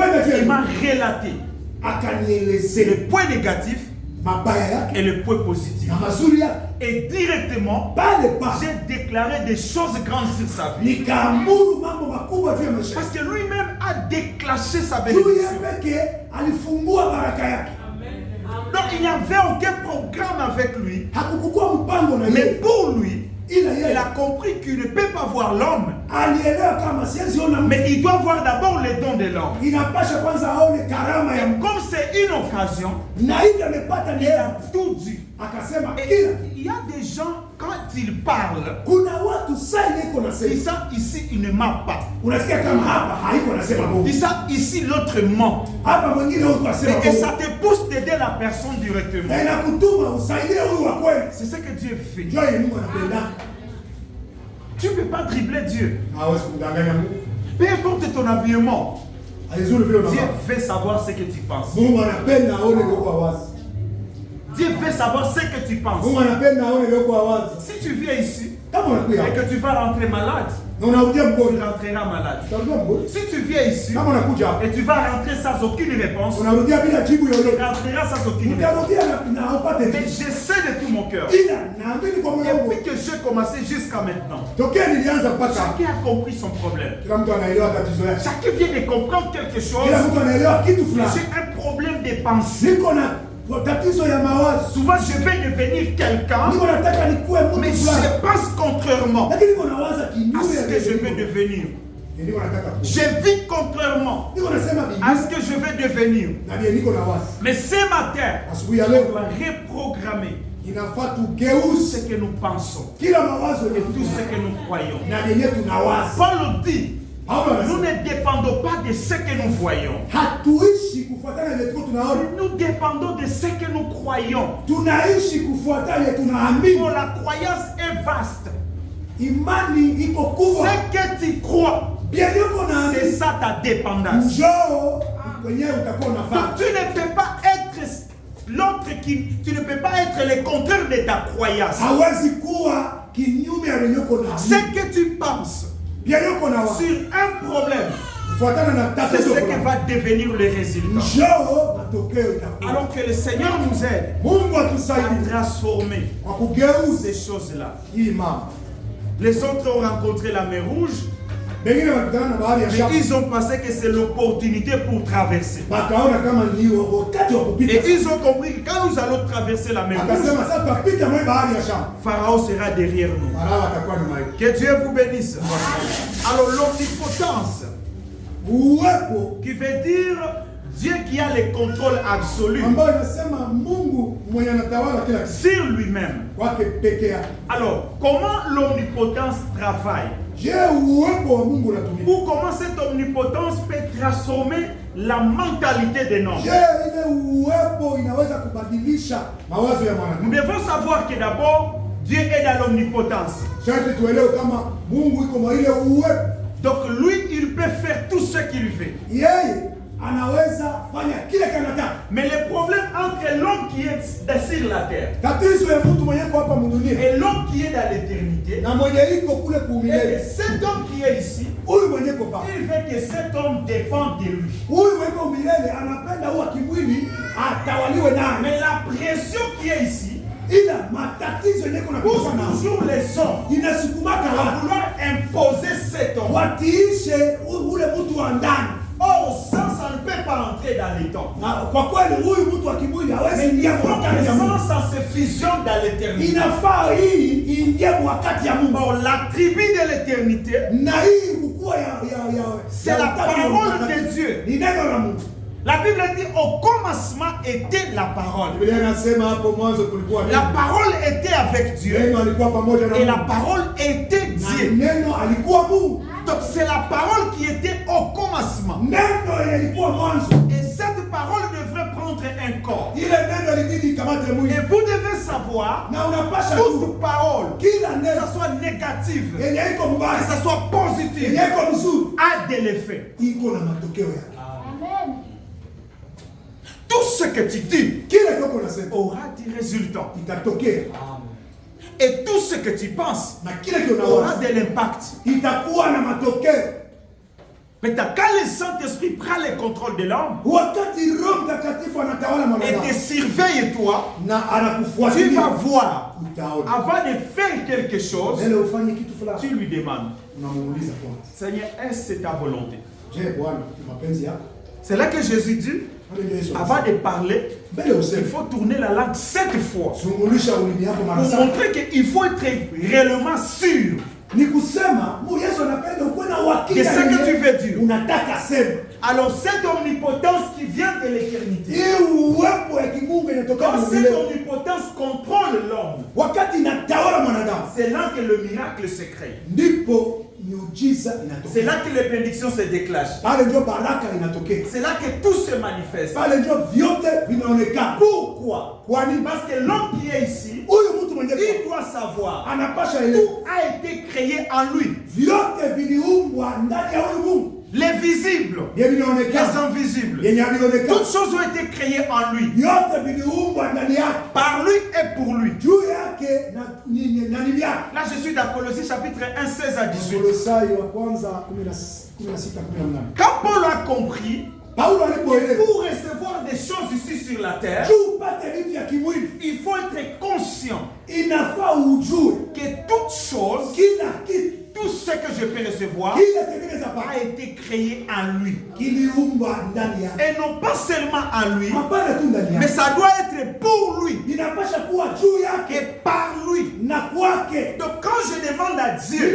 S4: m'a relaté les points négatifs et le point positif. Et directement, j'ai déclaré des choses grandes sur sa vie. Parce que lui-même a déclenché sa
S2: Juu
S4: bénédiction.
S2: yeye peke alifungua baraka yake.
S4: Donc il n'y avait aucun programme avec lui.
S2: Hakukuwa mpango na
S4: Mais
S2: yeye.
S4: pour lui,
S2: Ila
S4: il
S2: yeye
S4: a compris qu'il ne peut pas voir l'homme.
S2: alielewa kama siwezi ona mtu.
S4: Mais il doit voir d'abord les dons de l'homme.
S2: Inapasha kwanza aone karama ya
S4: Et
S2: mtu.
S4: comme c'est une occasion,
S2: Na hivi amepata
S4: il a
S2: neema.
S4: tout dit.
S2: Akasema
S4: Et
S2: kila
S4: il y a des gens, quand ils parlent,
S2: kuna watu saa iko
S4: ils
S2: nasema.
S4: savent ici, il ne ment pas.
S2: Unasikia kama hapa haiko nasema Mungu.
S4: Ils savent ici, l'autre ment.
S2: Hapa mwingine huko asema
S4: Et
S2: Mungu.
S4: ça te pousse d'aider la personne directement.
S2: Na inakutuma usaidie huyu wa kweli.
S4: C'est ce que Dieu fait.
S2: Njoo yeye Mungu anapenda.
S4: Tu ne peux pas dribbler Dieu.
S2: Hawezi kumdanganya Mungu.
S4: Peu importe ton habillement,
S2: Haizuri vile
S4: Dieu
S2: unavaa.
S4: veut savoir ce que tu penses.
S2: Mungu anapenda aone leo kwa wazi.
S4: Dieu veut savoir ce que tu penses.
S2: Mungu anapenda aone leo kwa wazi.
S4: Si tu viens ici
S2: Kama unakuja
S4: et que tu vas rentrer malade,
S2: na unarudia
S4: tu
S2: mgonjwa.
S4: rentreras malade.
S2: Utarudia mgonjwa.
S4: Si tu viens ici
S2: Kama unakuja hapa,
S4: et tu vas rentrer sans aucune réponse,
S2: unarudia bila jibu
S4: tu
S2: yoyote.
S4: rentreras sans aucune réponse.
S2: Utarudia na upate
S4: Mais
S2: jibu.
S4: je sais de tout mon cœur,
S2: Ila naamini kwa moyo wangu.
S4: depuis que j'ai commencé jusqu'à maintenant,
S2: Tokea nilianza mpaka
S4: chacun a compris son problème.
S2: kila mtu anaelewa tatizo yake.
S4: Chacun vient de comprendre quelque chose.
S2: Kila mtu anaelewa kitu
S4: J'ai
S2: fulani.
S4: un problème de pensée.
S2: Niko na tatizo ya mawazo.
S4: Souvent, je vais devenir quelqu'un,
S2: Niko nataka nikuwe
S4: mais
S2: mtu fulani.
S4: je pense contrairement
S2: Lakini niko nawaza
S4: à
S2: kinyume
S4: ce
S2: ya
S4: que je
S2: vile
S4: vais
S2: niko.
S4: devenir.
S2: Niko nataka kuwa.
S4: Je vis contrairement
S2: Niko nasema
S4: à ce que je vais devenir.
S2: na ndiye niko nawaza.
S4: Mais ce matin,
S2: Asubuhi ya
S4: on
S2: leo
S4: doit reprogrammer
S2: inafaa
S4: tout
S2: tugeuze
S4: ce que nous pensons
S2: kila mawazo
S4: et
S2: yetu
S4: tout ce que nous croyons.
S2: na yenye tunawaza.
S4: Paul dit,
S2: Paulo
S4: nous
S2: anasema
S4: ne dépendons pas de ce que nous voyons.
S2: hatuishi kufuatana na tuko tunaona.
S4: Nous dépendons de ce que nous croyons.
S2: Tunaishi kufuatana na tunaamini.
S4: Oh, la croyance est vaste.
S2: Imani iko kubwa.
S4: Ce que tu crois,
S2: Bien yuko na
S4: c'est ça ta dépendance.
S2: njoo kwenye utakuwa unafanya.
S4: Donc tu ne peux pas être l'autre qui, tu ne peux pas être le contraire de ta croyance.
S2: Hawezi kuwa kinyume ya wenye uko na.
S4: Ce que tu penses
S2: Bien yuko na wa.
S4: sur un problème,
S2: Kufuatana na
S4: c'est
S2: tatizo
S4: ce qui
S2: fulani.
S4: va devenir le résultat.
S2: Njoo matokeo itakuwa.
S4: Alors que le Seigneur nous aide
S2: Mungu
S4: à
S2: atusaidie
S4: transformer
S2: kwa kugeuza
S4: ces choses-là.
S2: hii mambo.
S4: Les autres ont rencontré la mer Rouge,
S2: Bengine wakutana na bahari ya
S4: mais
S2: Shamu.
S4: ils ont pensé que c'est l'opportunité pour traverser.
S2: Bakaona kama ni wakati wa kupita.
S4: Et ils ont compris que quand nous allons traverser la mer Rouge,
S2: Akasema sasa tutapita mwe bahari ya Shamu.
S4: Pharaon sera derrière nous.
S2: Farao atakuwa nyuma yetu.
S4: Que Dieu vous bénisse. Alors l'omnipotence,
S2: Uwepo
S4: qui veut dire Dieu qui a le contrôle absolu
S2: ambayo inasema Mungu mwenye anatawala kila kitu
S4: sur lui-même.
S2: kwake peke yake.
S4: Alors, comment l'omnipotence travaille?
S2: Je, uwepo wa Mungu unatumika?
S4: Ou comment cette omnipotence peut transformer la mentalité des hommes?
S2: Je, ile uwepo inaweza kubadilisha mawazo ya
S4: Nous
S2: mwanadamu?
S4: devons savoir que d'abord, Dieu est dans l'omnipotence.
S2: Sharti tuelewe kama Mungu iko mwa ile uwepo.
S4: Donc lui, il peut faire tout ce qu'il veut.
S2: Yeye anaweza fanya kile kanataka.
S4: Mais le problème entre l'homme qui est sur la terre
S2: Tatizo ya mtu mwenye kwa hapa mduniani
S4: et l'homme qui est dans l'éternité,
S2: na mwenye iko kule
S4: et que
S2: kuumilele,
S4: cet homme qui est ici,
S2: huyu mwenye iko pale,
S4: il veut que cet homme dépende de lui.
S2: huyu mwenye iko milele anapenda huwa kimwili atawaliwe naye.
S4: Mais la pression qui est ici
S2: Ila matatizo yenye kuna
S4: pousse
S2: kutoka nao
S4: toujours les hommes
S2: inasukumaka
S4: à
S2: watu
S4: vouloir imposer cet homme.
S2: watiishe ule mtu wa ndani.
S4: Or, ça ne peut pas entrer dans les temps.
S2: Na kwa kweli huyu mtu wa kimwili hawezi
S4: Mais il
S2: ingia
S4: faut
S2: wakati
S4: que
S2: ya Mungu.
S4: ça se fusionne dans l'éternité.
S2: Inafaa hii iingie wakati ya Mungu.
S4: Or, la tribu de l'éternité,
S2: Na hii kukua ya
S4: c'est la parole de Dieu.
S2: ni neno la Mungu.
S4: La Bible dit au commencement était la parole.
S2: Biblia inasema hapo mwanzo kulikuwa
S4: La
S2: neno.
S4: parole était avec Dieu
S2: Neno alikuwa pamoja na
S4: et la
S2: Mungu.
S4: parole était
S2: Na
S4: Dieu.
S2: neno alikuwa Mungu.
S4: Donc c'est la parole qui était au commencement.
S2: Neno ilikuwa mwanzo.
S4: Et cette parole devrait prendre un corps.
S2: Ile neno ilibidi ikamate mwili.
S4: Et vous devez savoir,
S2: Na unapasha
S4: toute
S2: tu
S4: parole,
S2: kila
S4: que
S2: neno
S4: ce soit négative,
S2: yenye iko
S4: que
S2: mbaya,
S4: ce soit positive,
S2: yenye iko mzuri,
S4: a de l'effet.
S2: iko na matokeo yake.
S4: Tout ce que tu dis
S2: Kile kiko unasema
S4: aura des résultats.
S2: itatokea.
S4: Et tout ce que tu penses
S2: Na kile kiko
S4: aura
S2: unawaza
S4: de l'impact.
S2: itakuwa na matokeo.
S4: Maintenant, quand le Saint-Esprit prend le contrôle de l'homme
S2: Wakati Roho Mtakatifu anatawala
S4: et
S2: mwanadamu
S4: te surveille toi,
S2: na
S4: tu vas
S2: anakufuatilia,
S4: voir,
S2: utaona.
S4: avant de faire quelque chose,
S2: Mbele ufanye kitu fulani,
S4: tu lui demandes,
S2: unamuuliza kwanza,
S4: Seigneur, est-ce que c'est ta volonté? C'est là que Jésus dit, avant de parler, il faut tourner la langue 7 fois pour montrer qu'il faut être réellement sûr de ce que tu veux dire. Alors cette omnipotence qui vient de l'éternité, quand cette omnipotence contrôle l'homme, c'est là que le miracle se crée. C'est là que les bénédictions se déclenchent. C'est là que tout se manifeste. Pourquoi? Parce que l'homme qui est ici, il doit savoir tout a été créé en lui. Les visibles, les invisibles, toutes choses ont été créées en lui, par lui et pour lui. Là je suis dans Colossiens chapitre 1, 16 à 18. Quand Paul a compris, pour recevoir des choses ici sur la terre, il faut être conscient que toute chose, tout ce que je peux recevoir a été créé en lui. Et non pas seulement en lui, mais ça doit être pour lui et par lui. Donc quand je demande à Dieu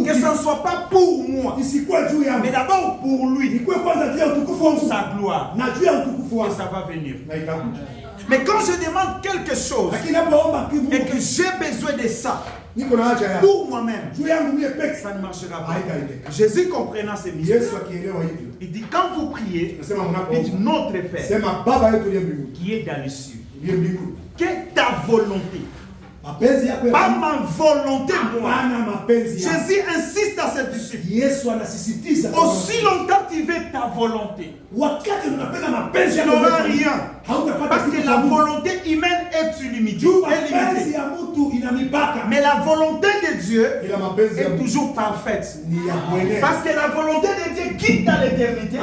S4: que ça ne soit pas pour moi, mais d'abord pour lui, pour sa gloire, et ça va venir. Mais quand je demande quelque chose et que j'ai besoin de ça pour moi-même, ça ne marchera pas. Jésus comprenant ces mystères, il dit quand vous priez, dites notre Père qui est dans les cieux, qu'est ta volonté? Pas ma volonté, moi. Jésus insiste à ses disciples. Aussi longtemps tu veux ta volonté, tu n'auras rien. Parce que la volonté humaine est illimitée. Mais la volonté de Dieu est toujours parfaite. Parce que la volonté de Dieu quitte dans l'éternité,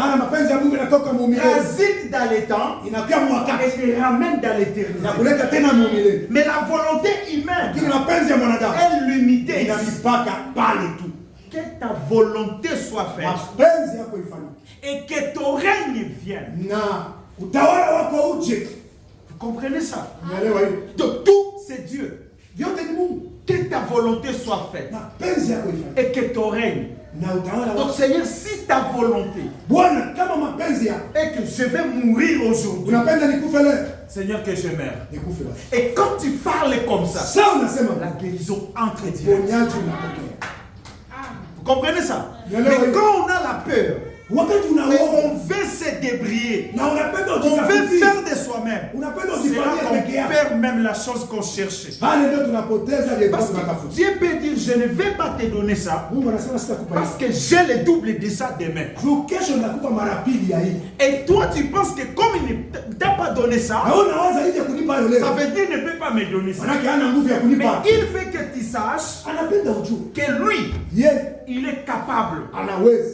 S4: transite dans les temps et te ramène dans l'éternité. Mais la volonté humaine est limitée. Que ta volonté soit faite et que ton règne vienne. Vous comprenez ça? De tout, c'est Dieu. Que ta volonté soit faite et que ton règne. Donc Seigneur, si ta volonté est que je vais mourir aujourd'hui, Seigneur, que je meurs. Et quand tu parles comme ça, la guérison entre direct. Vous comprenez ça? Mais quand on a la peur, on veut se débrouiller, on veut faire de soi-même, c'est là qu'on perd même la chose qu'on cherchait. Parce que Dieu peut dire, je ne vais pas te donner ça, parce que j'ai le double de ça demain. Et toi tu penses que comme il ne t'a pas donné ça, ça veut dire qu'il ne peut pas me donner ça. Mais il fait que tu saches que lui, il est capable.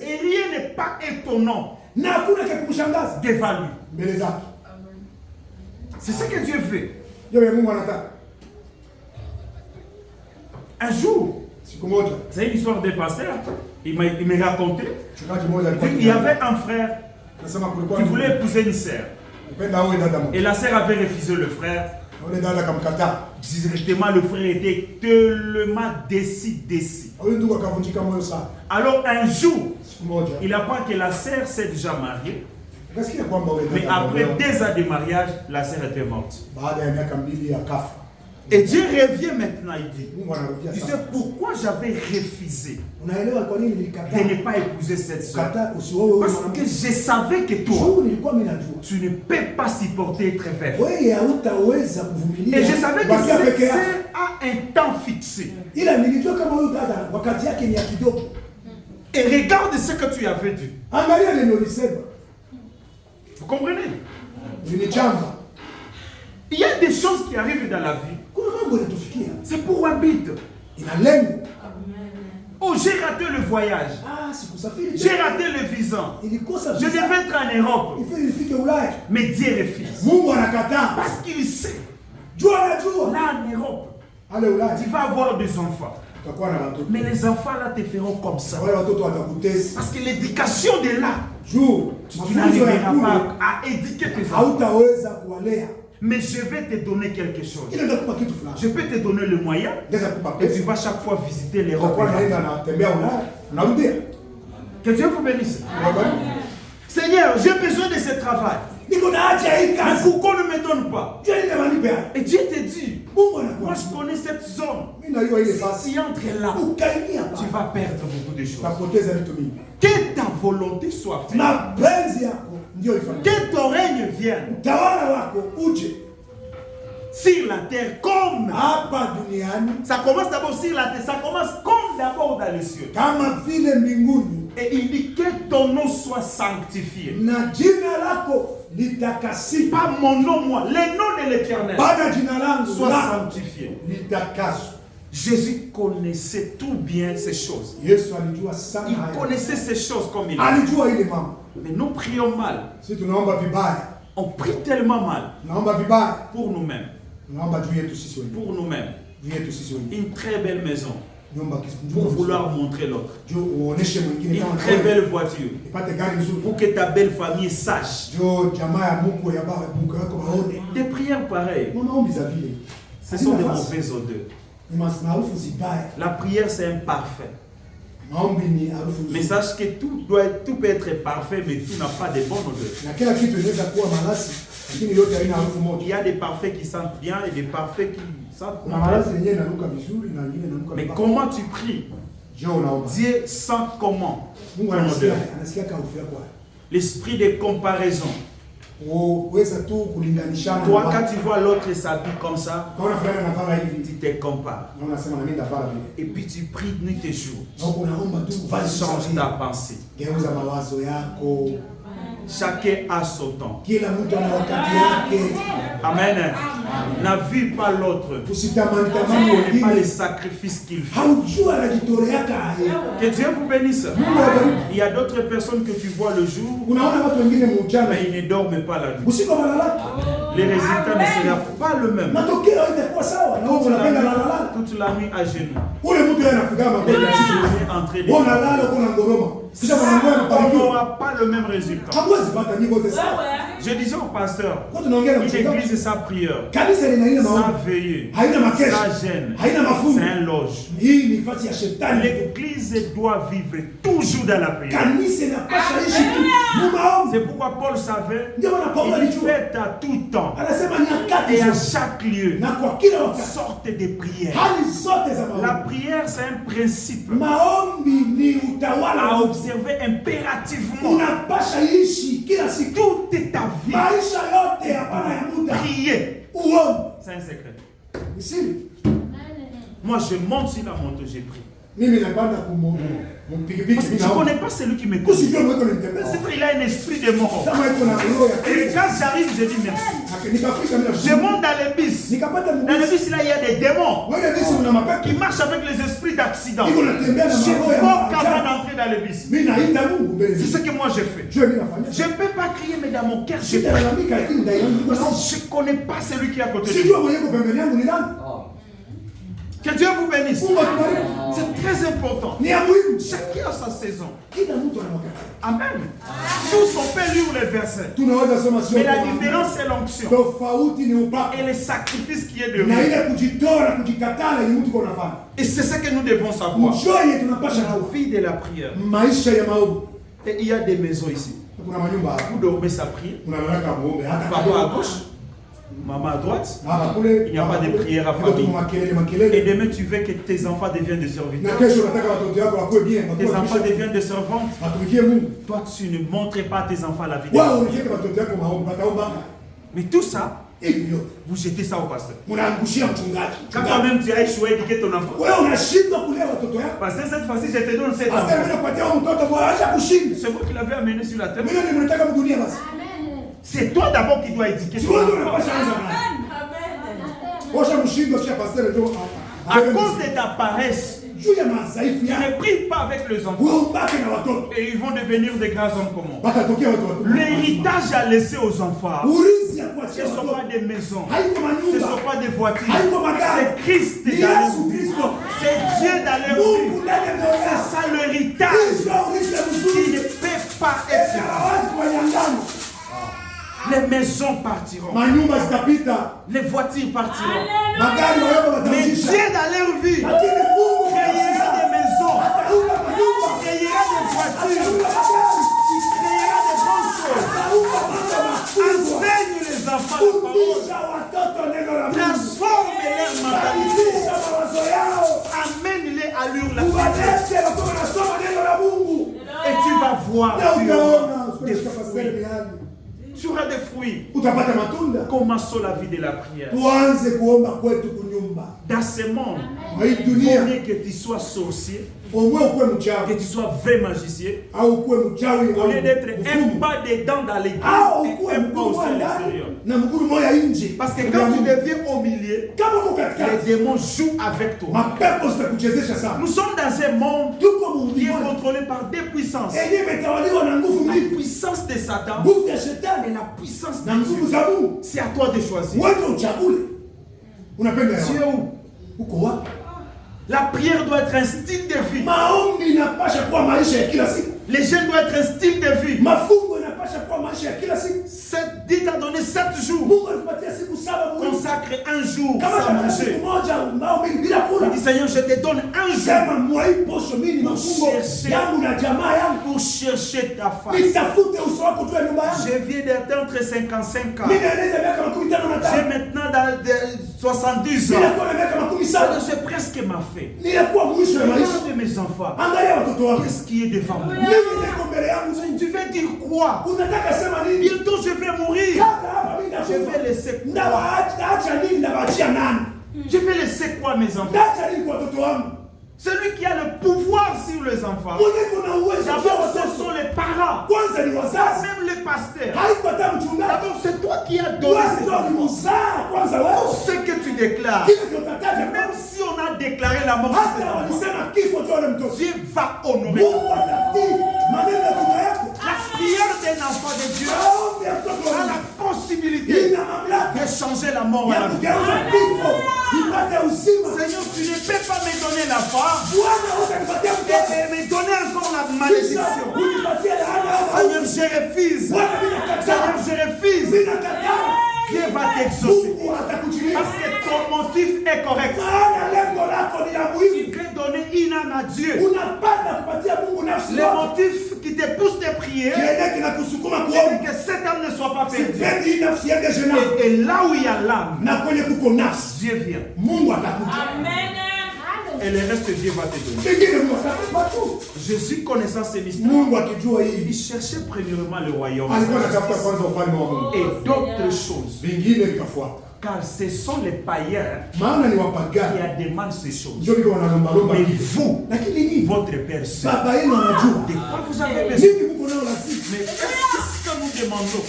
S4: Et rien n'est pas étonnant devant lui. C'est ce que Dieu fait. Un jour, c'est une histoire de pasteur. Il m'a raconté qu'il y avait un frère qui voulait épouser une sœur. Et la sœur avait refusé le frère. Directement, le frère était tellement déçu. Alors un jour, il apprend que la sœur s'est déjà mariée. Mais après 2 ans de mariage, la sœur était morte. Et Dieu revient maintenant, il dit, tu sais pourquoi j'avais refusé de ne pas épouser cette soeur? Parce que je savais que toi, tu ne peux pas supporter être veuf. Et je savais que cette soeur a un temps fixé. Et regarde ce que tu avais dit. Vous comprenez? Il y a des choses qui arrivent dans la vie. C'est pour un but. Oh, j'ai raté le voyage. J'ai raté le visa. Je devais être en Europe. Mais Dieu refuse. Parce qu'il sait. Là en Europe, tu vas avoir des enfants. Mais les enfants là te feront comme ça. Parce que l'éducation de là, tu n'arriveras pas à éduquer tes enfants. Mais je vais te donner quelque chose. Je peux te donner le moyen et tu vas chaque fois visiter les représentants. Que Dieu vous bénisse. Seigneur, j'ai besoin de ce travail. Mais pourquoi ne me donne pas? Et Dieu te dit, moi je connais cette zone. Si tu entres là, tu vas perdre beaucoup de choses. Que ta volonté soit faite. Que ton règne vienne. Sur la terre comme. Ça commence d'abord sur la terre. Ça commence comme d'abord dans les cieux. Et il dit que ton nom soit sanctifié. Pas mon nom, moi. Le nom de l'Éternel soit sanctifié. Jésus connaissait tout bien ces choses. Il connaissait ces choses comme il est. Mais nous prions mal. On prie tellement mal pour nous-mêmes. Pour nous-mêmes. Une très belle maison. Pour vouloir montrer l'autre. Une très belle voiture. Pour que ta belle famille sache. Des prières pareilles. Ce sont des mauvaises odeurs. La prière c'est imparfait. Mais sache que tout peut être parfait, mais tout n'a pas de bonne odeur. Il y a des parfaits qui sentent bien et des parfaits qui sentent mal. Mais comment tu pries? Dieu sent comment? L'esprit de comparaison. Toi, quand tu vois l'autre s'habiller comme ça, tu te compares. Et puis tu pries nuit et jour. Change ta pensée. Chacun a son temps. Amen. N'a vu pas l'autre. Ne connaît pas les sacrifices qu'il fait. Que Dieu vous bénisse. Il y a d'autres personnes que tu vois le jour, mais ils ne dorment pas la nuit. Les résultats ne seront pas le même. Toute la nuit à genoux. On n'aura pas le même résultat. Je disais au pasteur, l'église sa prière, sa veillée, sa gêne, c'est un loge. L'église doit vivre toujours dans la prière. C'est pourquoi Paul savait, il fait à tout temps et à chaque lieu sorte de prière. La prière c'est un principe à observer impérativement toute ta vie. Prier, c'est un secret. Moi je monte sur la moto, j'ai prié. Parce que je ne connais pas celui qui me connaît. Il a un esprit de mort. Et quand j'arrive, je dis merci. Je monte dans les bus. Dans les bus, là, il y a des démons qui marchent avec les esprits d'accident. Je vois qu'avant d'entrer dans les bus. C'est ce que moi je fais. Je ne peux pas crier, mais dans mon cœur, je prie. Parce que je ne connais pas celui qui est à côté de moi. Que Dieu vous bénisse. C'est très important. Chacun a sa saison. Amen. Tous on peut lire les versets. Mais la différence c'est l'onction. Et le sacrifice qui est de lui. Et c'est ce que nous devons savoir. La vie de la prière. Et il y a des maisons ici. Vous dormez sa prière. Papa à gauche. Maman à droite, il n'y a pas de prière à famille. Et demain tu veux que tes enfants deviennent des serviteurs. Tes enfants deviennent des servantes. Toi tu ne montres pas à tes enfants la vie. Mais tout ça, vous jetez ça au pasteur. Quand toi-même tu as échoué à éduquer ton enfant. Parce que cette fois-ci je te donne cet enfant. C'est vous qui l'avez amené sur la terre. C'est toi d'abord qui dois éduquer ton enfant. À cause de ta paresse, Tu ne pries pas avec les enfants. Et ils vont devenir des grands hommes comme moi. L'héritage à laisser aux enfants, ce ne sont pas des maisons, ce ne sont pas des voitures. C'est Christ dans leur vie. C'est Dieu dans leur vie. C'est ça l'héritage qui ne peut pas être. Les maisons partiront. Les voitures partiront. Mais Dieu dans leur vie créera des maisons, créera des voitures, créera des bonnes choses. Enseigne les enfants la parole. Transforme leur mentalité. Amène-les à l'ur la et tu vas voir des fruits. Tu auras des fruits. Commençons la vie de la prière. Dans ce monde, il faut que tu sois sorcier, que tu sois vrai magicien, au lieu d'être un pas dedans dans l'église et un pas aussi à l'extérieur. Parce que quand tu deviens au milieu, les démons jouent avec toi. Nous sommes dans un monde qui est contrôlé par des puissances. La puissance de Satan et la puissance de Dieu. C'est à toi de choisir. Tu es où? La prière doit être un style de vie. Les jeunes doivent être un style de vie. Dieu t'a donné 7 jours. Consacre un jour sans manger. Il dit Seigneur, je te donne un jour pour chercher ta face. Je viens d'atteindre 55 ans. J'ai maintenant dans 70 ans. C'est presque ma fin. Regarde mes enfants. Qu'est-ce qui est devant moi? Tu veux dire quoi? Bientôt je vais mourir. Je vais laisser quoi? Je vais laisser quoi mes enfants? Celui qui a le pouvoir sur les enfants, d'abord ce sont les parents, même les pasteurs. D'abord c'est toi qui as donné ce que tu déclares. Même si on a déclaré la mort de cet enfant, Dieu va honorer. La prière d'un enfant de Dieu a la possibilité de changer la mort à la vie. Seigneur, tu ne peux pas me donner la foi et me donner encore la malédiction. Seigneur, je refuse. Seigneur, je refuse. Dieu va t'exaucer. Parce que ton motif est correct. Tu veux donner une âme à Dieu. Le motif qui te pousse à prier, c'est que cette âme ne soit pas perdue. Et là où il y a l'âme, Dieu vient. Amen. Et le reste, Dieu va te donner. Jésus connaissant ces mystères, il cherchait premièrement le royaume et d'autres choses. Car ce sont les païens qui demandent ces choses. Mais vous, votre personne, de quoi vous avez besoin? Mais qu'est-ce que nous demandons?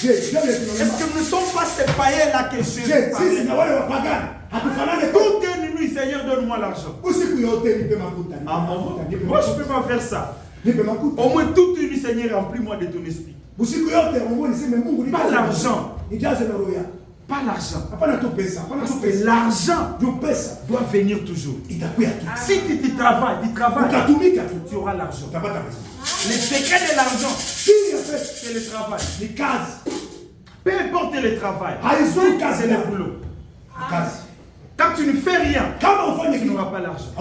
S4: Est-ce que nous ne sommes pas ces païens-là que Jésus parlait? Toute une nuit, Seigneur, donne-moi l'argent. Moi, je ne peux pas faire ça. Au moins toute une nuit, Seigneur, remplis-moi de ton esprit. Pas l'argent. Pas l'argent. Parce que l'argent doit venir toujours. Si tu travailles, tu auras l'argent. Le secret de l'argent, c'est le travail. Peu importe le travail, c'est le boulot. Quand tu ne fais rien, tu n'auras pas l'argent.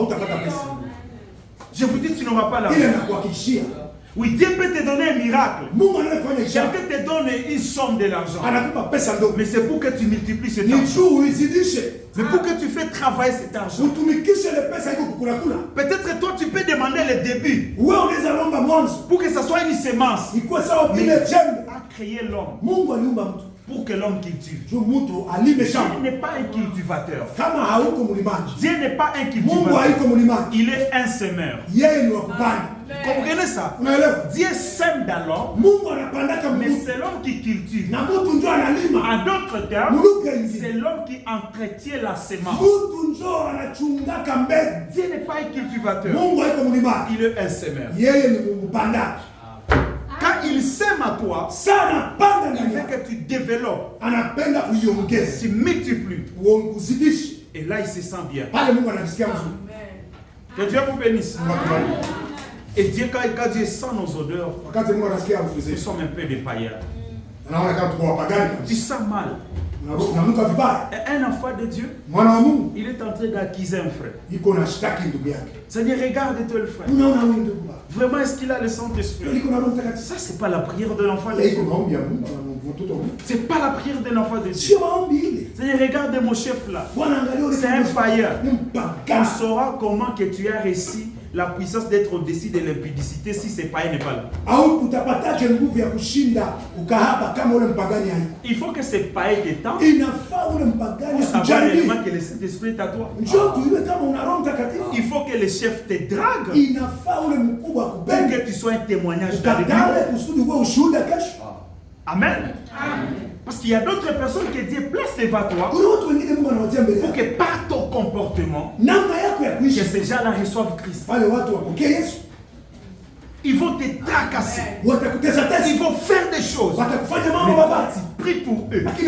S4: Je vous dis, tu n'auras pas l'argent. Oui, Dieu peut te donner un miracle. Quelqu'un te donne une somme de l'argent. Mais c'est pour que tu multiplies cet argent. Mais pour que tu fasses travailler cet argent. Peut-être toi tu peux demander le début. Pour que ça soit une semence. Mais Dieu a créé l'homme. Pour que l'homme cultive. Dieu n'est pas un cultivateur. Dieu n'est pas un cultivateur. Il est un semeur. Comprenez ça? Dieu sème dans l'homme, mais c'est l'homme qui cultive. En d'autres termes, c'est l'homme qui entretient la semence. Dieu n'est pas un cultivateur. Il est un semeur. Quand il sème à toi, il fait que tu développes, tu multiplies. Et là, il se sent bien. Que Dieu vous bénisse. Et Dieu, quand Dieu sent nos odeurs, nous sommes un peu des païens. Tu sens mal. Un enfant de Dieu, il est en train d'accuser un frère. C'est-à-dire, regarde-toi le frère. Vraiment, est-ce qu'il a le Saint-Esprit? Ça, c'est pas la prière de l'enfant de Dieu. C'est pas la prière de l'enfant de Dieu. C'est-à-dire, regarde mon chef là. C'est un païen. On saura comment que tu as réussi la puissance d'être au-dessus de l'impudicité si ce païen n'est pas là. Il faut que ce païen est temps pour savoir réellement que le Saint-Esprit est à toi. Il faut que le chef te drague pour que tu sois un témoignage dans l'église. Amen. Parce qu'il y a d'autres personnes qui Dieu place devant toi pour que par ton comportement, que ces gens-là reçoivent Christ. Ils vont te tracasser. Ils vont faire des choses. Mais tu pries pour eux. Tu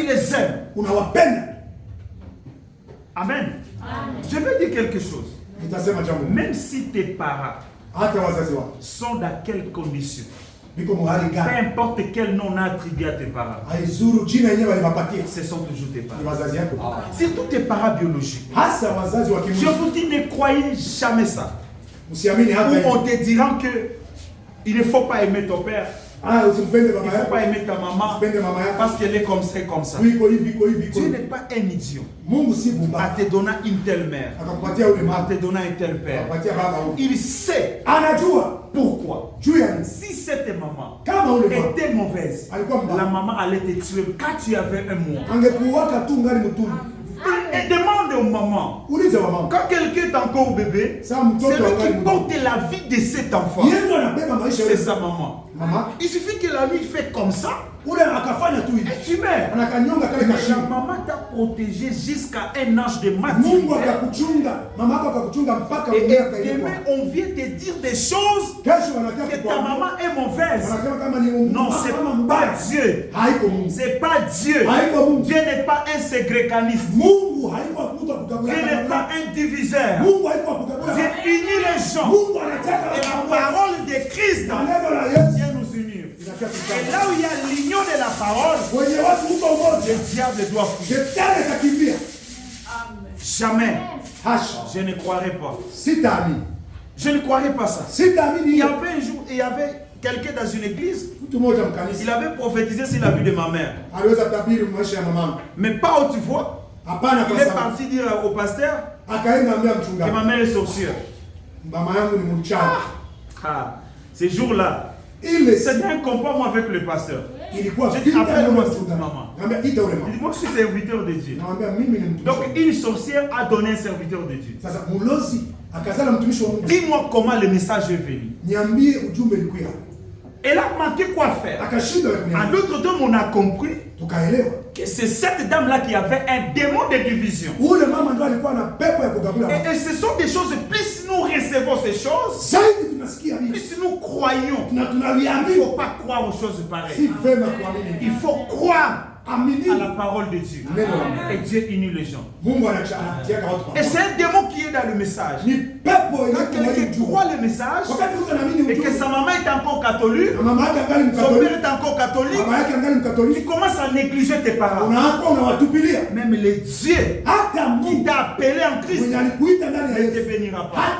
S4: les aimes. Amen. Je veux dire quelque chose. Même si tes parents sont dans quelles conditions, peu importe quel nom on a attribué à tes parents, ce sont toujours tes parents. Surtout tes parents biologiques. Je vous dis, ne croyez jamais ça. Ou on te dira que il ne faut pas aimer ton père. Il ne faut pas aimer ta maman parce qu'elle est comme ça et comme ça. Dieu n'est pas un idiot. En te donnant une telle mère, en te donnant un tel père, il sait pourquoi. Si cette maman était mauvaise, la maman allait te tuer quand tu avais un mois. Et demande aux mamans, quand quelqu'un est encore bébé, c'est lui qui porte la vie de cet enfant. C'est sa maman. Il suffit que la nuit fait comme ça, et tu meurs. La maman t'a protégé jusqu'à un âge de maturité. Et demain, on vient te dire des choses que ta maman est mauvaise. Non, c'est pas Dieu. C'est pas Dieu. Dieu n'est pas un ségréganiste. Dieu n'est pas un diviseur. Dieu unit les gens. Et la parole de Christ vient nous unir. Et là où il y a l'union de la parole, le diable doit fuir. Jamais. Je ne croirais pas. Je ne croirais pas ça. Il y avait un jour, il y avait quelqu'un dans une église. Il avait prophétisé sur la vie de ma mère. Mais pas où tu vois. Il est parti dire au pasteur que ma mère est sorcière. Ces jours-là, c'est un combat avec le pasteur. J'ai dit, appelle-moi cette maman. Il dit, moi je suis serviteur de Dieu. Donc une sorcière a donné un serviteur de Dieu. Dis-moi comment le message est venu. Elle a manqué quoi faire. En d'autres termes, on a compris que c'est cette dame-là qui avait un démon de division. Et ce sont des choses, plus nous recevons ces choses, plus nous croyons. Il ne faut pas croire aux choses pareilles. Il faut croire à la parole de Dieu. Et Dieu unit les gens. Et c'est un démon qui est dans le message. Quand quelqu'un croit le message et que sa maman est encore catholique, son père est encore catholique, tu commences à négliger tes parents. Même le Dieu qui t'a appelé en Christ ne te bénira pas.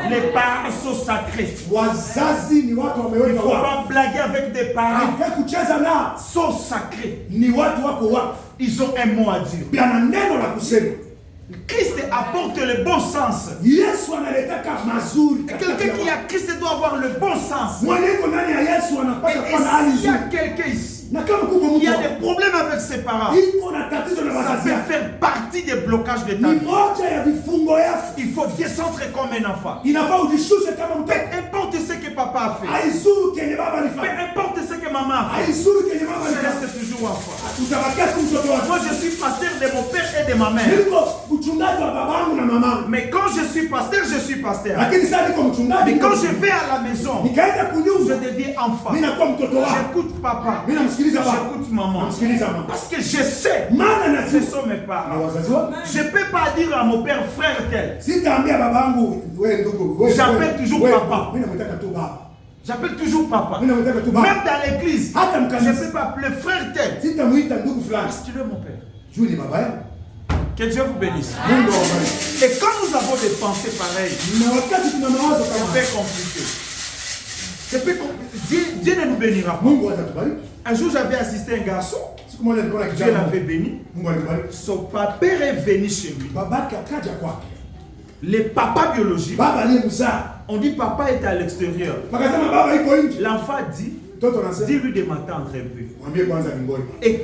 S4: Les parents sont sacrés. Il ne faut pas blaguer avec des parents. Ils sont sacrés. Ils ont un mot à dire. Christ apporte le bon sens. Quelqu'un qui a Christ doit avoir le bon sens. Et s'il y a quelqu'un ici qui a des problèmes avec ses parents, ça peut faire partie partie des blocages de ta
S2: Ni
S4: vie.
S2: moja ya vifungo yako.
S4: Il faut descendre comme un enfant.
S2: Inafaa ujishushe kama
S4: Peu
S2: mtoto.
S4: importe ce que papa a fait.
S2: Haizuru kenye baba
S4: Peu
S2: alifanya.
S4: importe ce que maman a fait.
S2: Haizuru kenye mama
S4: Je
S2: alifanya.
S4: reste toujours enfant.
S2: Utabakia tu mtoto wako.
S4: Moi, je suis pasteur de mon père et de ma mère.
S2: Niko mchungaji wa babangu na mamangu.
S4: Mais quand je suis pasteur, je suis pasteur.
S2: Lakini sasa niko mchungaji.
S4: Mais quand je vais à la maison,
S2: nikaenda
S4: je
S2: kunyumba.
S4: deviens enfant.
S2: Mimi nakuwa mtoto wako.
S4: J'écoute papa.
S2: Mimi namsikiliza baba.
S4: J'écoute maman.
S2: Namsikiliza mama.
S4: Parce que je sais,
S2: Maana
S4: ce
S2: najua
S4: sont mes
S2: ni
S4: parents.
S2: wazazi wangu.
S4: Je ne peux pas dire à mon père, frère tel.
S2: Sitaambia babangu wewe ndugu. Wewe.
S4: J'appelle toujours
S2: wewe,
S4: papa.
S2: Mimi namtaka tu baba.
S4: J'appelle toujours papa.
S2: Mimi namtaka tu baba.
S4: Même dans l'église,
S2: Hata
S4: je ne
S2: mkanisa.
S4: peux pas appeler frère tel.
S2: Sitamuita ndugu fulani.
S4: Parce qu'il est mon père.
S2: Juu ni baba yangu.
S4: Que Dieu vous bénisse.
S2: Mungu awabariki.
S4: Et quand nous avons des pensées pareilles,
S2: Na wakati tuna mawazo
S4: c'est
S2: kama
S4: peu compliqué. C'est peu compliqué. Dieu ne nous bénira pas.
S2: Mungu atatubariki.
S4: Un jour, j'avais assisté un garçon.
S2: Siku moja nilikuwa na
S4: Dieu
S2: kijana.
S4: l'avait béni.
S2: Mungu alibariki.
S4: Son père est venu chez lui.
S2: Babake akaja kwake.
S4: Les papas biologiques,
S2: Baba aliyemzaa.
S4: on dit papa est à l'extérieur.
S2: Wakasema baba iko nje.
S4: L'enfant dit,
S2: Mtoto anasema
S4: dis-lui de m'attendre un peu.
S2: mwambie kwanza ningoi.
S4: Et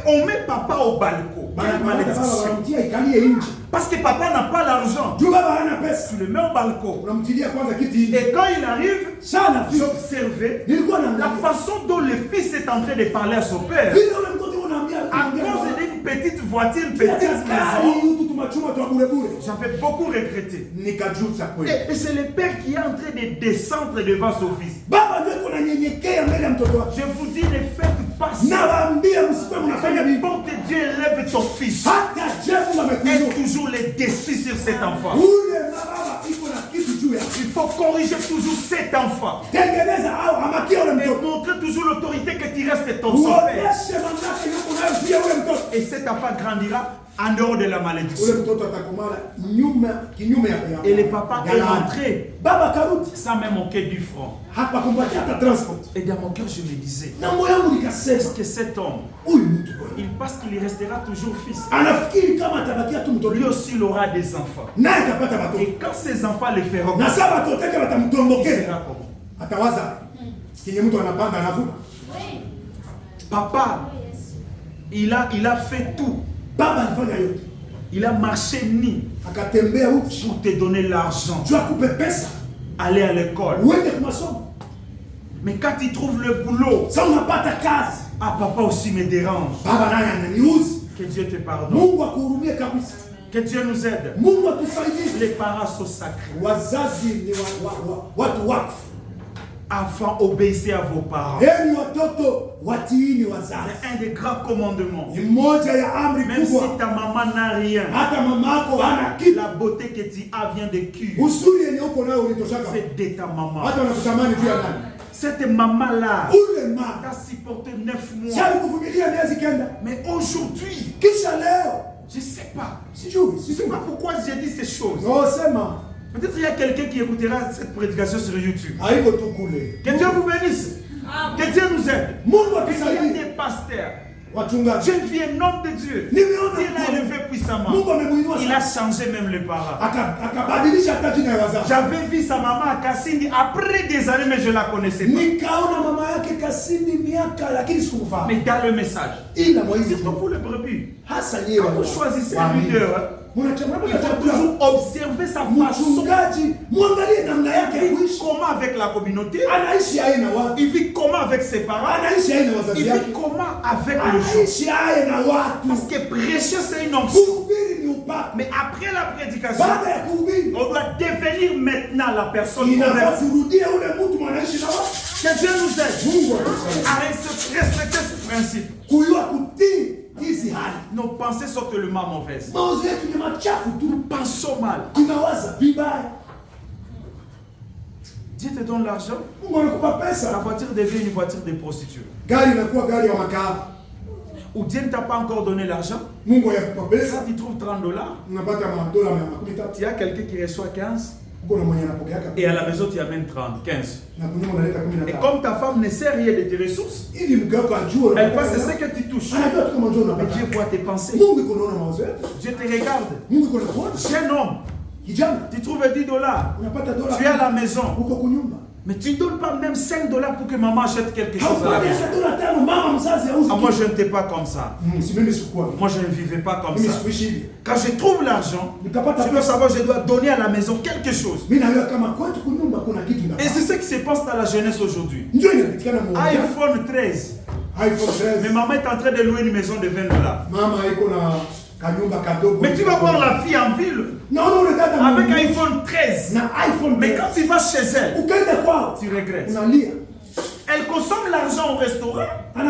S4: on met papa au balcon. Il y a une
S2: Baba
S4: malédiction.
S2: wanamtia ikalie nje.
S4: Parce que papa n'a pas l'argent.
S2: Juu baba hana pesa.
S4: Tu le mets au balcon.
S2: Unamtilia kwanza kiti nje.
S4: Et quand il arrive,
S2: Sana fio.
S4: j'observais
S2: Nilikuwa
S4: la
S2: naangalia.
S4: façon dont le fils est en train de parler à son père.
S2: Vile ule mtoto unaambia
S4: À cause d'une petite voiture, une petite maison,
S2: hutu tumachuma twa bure bure.
S4: j'avais beaucoup regretté.
S2: Nikajuta kweli.
S4: Et c'est le père qui est en train de descendre devant son fils.
S2: Baba ndio kuna nyenyekea mbele ya mtoto wake.
S4: Je vous dis, ne faites pas ça.
S2: Nawaambia msikuwe mnafanya
S4: Peu
S2: nini.
S4: importe Dieu élève ton fils.
S2: Hata Jefu amekuja.
S4: Aie toujours les défis sur cet enfant.
S2: Ule baba iko na kitu juu ya.
S4: Il faut corriger toujours cet enfant.
S2: Tengeneza au amakia ule
S4: Et
S2: mtoto.
S4: montrer toujours l'autorité que tu restes ton son père.
S2: Uoneshe mamlaka yako nayo juu ya ule mtoto.
S4: Et cet enfant grandira en dehors de la
S2: Ule
S4: malédiction.
S2: mtoto atakomana kinyume ya.
S4: Et le papa est rentré
S2: Baba karudi.
S4: sans même manquer du front.
S2: Hapa kumpatia hata transport.
S4: Et dans mon cœur, je me disais,
S2: Na moyo wangu nikasema
S4: est-ce que cet homme,
S2: huyu mtu kweli.
S4: il pense qu'il restera toujours fils.
S2: Anafikiri kama atabakia tu mtoto.
S4: Lui aussi, il aura des enfants.
S2: Naye atapata watoto.
S4: Et quand ses enfants le feront,
S2: Na sasa watoto wake
S4: il
S2: watamtombokea.
S4: sera comment?
S2: Atawaza kinye mtu anapanda anavuka.
S4: Papa, il a fait tout.
S2: Baba alifanya yote.
S4: Il a marché ni
S2: Akatembea uchi.
S4: pour te donner l'argent,
S2: Juu akupe pesa.
S4: aller à l'école.
S2: Uende kwa masomo.
S4: Mais quand il trouve le boulot,
S2: Sasa unapata kazi.
S4: ah, papa aussi me dérange.
S2: Baba naye ananiuzi.
S4: Que Dieu te pardonne.
S2: Mungu akuhurumie kabisa.
S4: Que Dieu nous aide.
S2: Mungu atusaidie.
S4: Les parents sont sacrés.
S2: Wazazi ni watu wakfu.
S4: Enfants, obéissez à vos parents.
S2: Heri watoto watiini wazazi.
S4: C'est un des grands commandements.
S2: Ni moja ya amri
S4: Même si
S2: kubwa.
S4: ta maman n'a rien,
S2: Hata mamako hana kitu.
S4: la beauté que tu as vient de qui?
S2: Usuri yenye uko nayo ulitoshaka.
S4: C'est de ta maman.
S2: Hata wanakutamani juu ya nani?
S4: Cette maman-là
S2: Ule mama.
S4: t'a supporté 9 mois.
S2: Shali kuvumilia miezi kenda.
S4: Mais aujourd'hui,
S2: Kisha leo.
S4: je ne sais pas.
S2: Sijui.
S4: Je ne sais pas pourquoi j'ai dit ces choses.
S2: No sema.
S4: Peut-être il y a quelqu'un qui écoutera cette prédication sur YouTube.
S2: Haiko tu kule.
S4: Que Dieu vous bénisse. Que Dieu nous aide.
S2: Mungu
S4: Il y a
S2: atusaidie.
S4: des pasteurs.
S2: Wachungaji.
S4: Je vis un homme de Dieu.
S2: Nimeona
S4: Dieu l'a élevé puissamment.
S2: Mungu amemuinua
S4: Il a
S2: sana.
S4: changé même les parents.
S2: Akabadilisha hata jina ya wazazi.
S4: J'avais vu sa maman à Kassindi après des années, mais je ne la connaissais pas.
S2: Nikaona mama yake Kasindi miaka lakini sikumfahamu.
S4: Mais dans le message,
S2: Ila Moizi
S4: surtout pour les brebis,
S2: hasa yeye
S4: quand vous choisissez un leader, il faut toujours observer sa façon.
S2: mchungaji, muangalie namna yake ya
S4: Il vit
S2: kuishi.
S4: comment avec la communauté,
S2: Anaishi aye na watu.
S4: il vit comment avec ses parents,
S2: Anaishi aye na
S4: il
S2: wazazi
S4: vit
S2: yake.
S4: comment avec les gens.
S2: Anaishi aye na watu.
S4: Parce que prêcher, c'est une onction.
S2: Kuhubiri ni upako.
S4: Mais après la prédication,
S2: Baada ya kuhubiri,
S4: on doit devenir maintenant la personne
S2: inafaa
S4: convertie.
S2: turudie ule mtu mwanaishi na watu.
S4: Que Dieu nous aide
S2: Mungu atusaidie.
S4: à respecter ce principe.
S2: Kujua kutii hizi hali.
S4: Nos pensées sont tellement mauvaises.
S2: Mawazo yetu ni machafu tu.
S4: Pensons mal.
S2: Tunawaza vibaya.
S4: Dieu te donne l'argent,
S2: Mungu anakupa
S4: la
S2: pesa.
S4: voiture devient une voiture de prostituée.
S2: Gari inakuwa gari ya makahaba.
S4: Ou Dieu ne t'a pas encore donné l'argent,
S2: Mungu yakupa pesa.
S4: quand tu trouves $30,
S2: Unapata madola 130.
S4: il y a quelqu'un qui reçoit 15
S2: Uko na mwenye anapokeaka.
S4: et à la maison tu amènes 30, 15.
S2: Na kunyuma unaleta
S4: Et
S2: 15.
S4: comme ta femme ne sait rien de tes ressources,
S2: Hivi mke wako ajue
S4: elle
S2: unapata
S4: pense que
S2: hela.
S4: c'est ce que tu touches.
S2: Anajua tu kama njoo
S4: Mais
S2: unapata.
S4: Dieu voit tes pensées.
S2: Mungu iko naona mawazo yetu.
S4: Dieu te regarde.
S2: Mungu iko nakuona.
S4: Jeune homme,
S2: Kijana,
S4: tu trouves $10,
S2: unapata dola.
S4: tu es à la maison,
S2: Uko kunyumba.
S4: Mais tu ne donnes pas même 5 $ pour que maman achète quelque chose à la maison. Ah, moi, je n'étais pas comme ça. Moi, je ne vivais pas comme ça. Quand je trouve l'argent, je dois savoir que je dois donner à la maison quelque chose. Et c'est ce qui se passe dans la jeunesse aujourd'hui. iPhone 13. Mais maman est en train de louer une maison de 20 $. Mais tu vas voir la fille en ville avec iPhone 13. Mais quand tu vas chez elle, tu regrettes. Elle consomme l'argent au restaurant. Mais à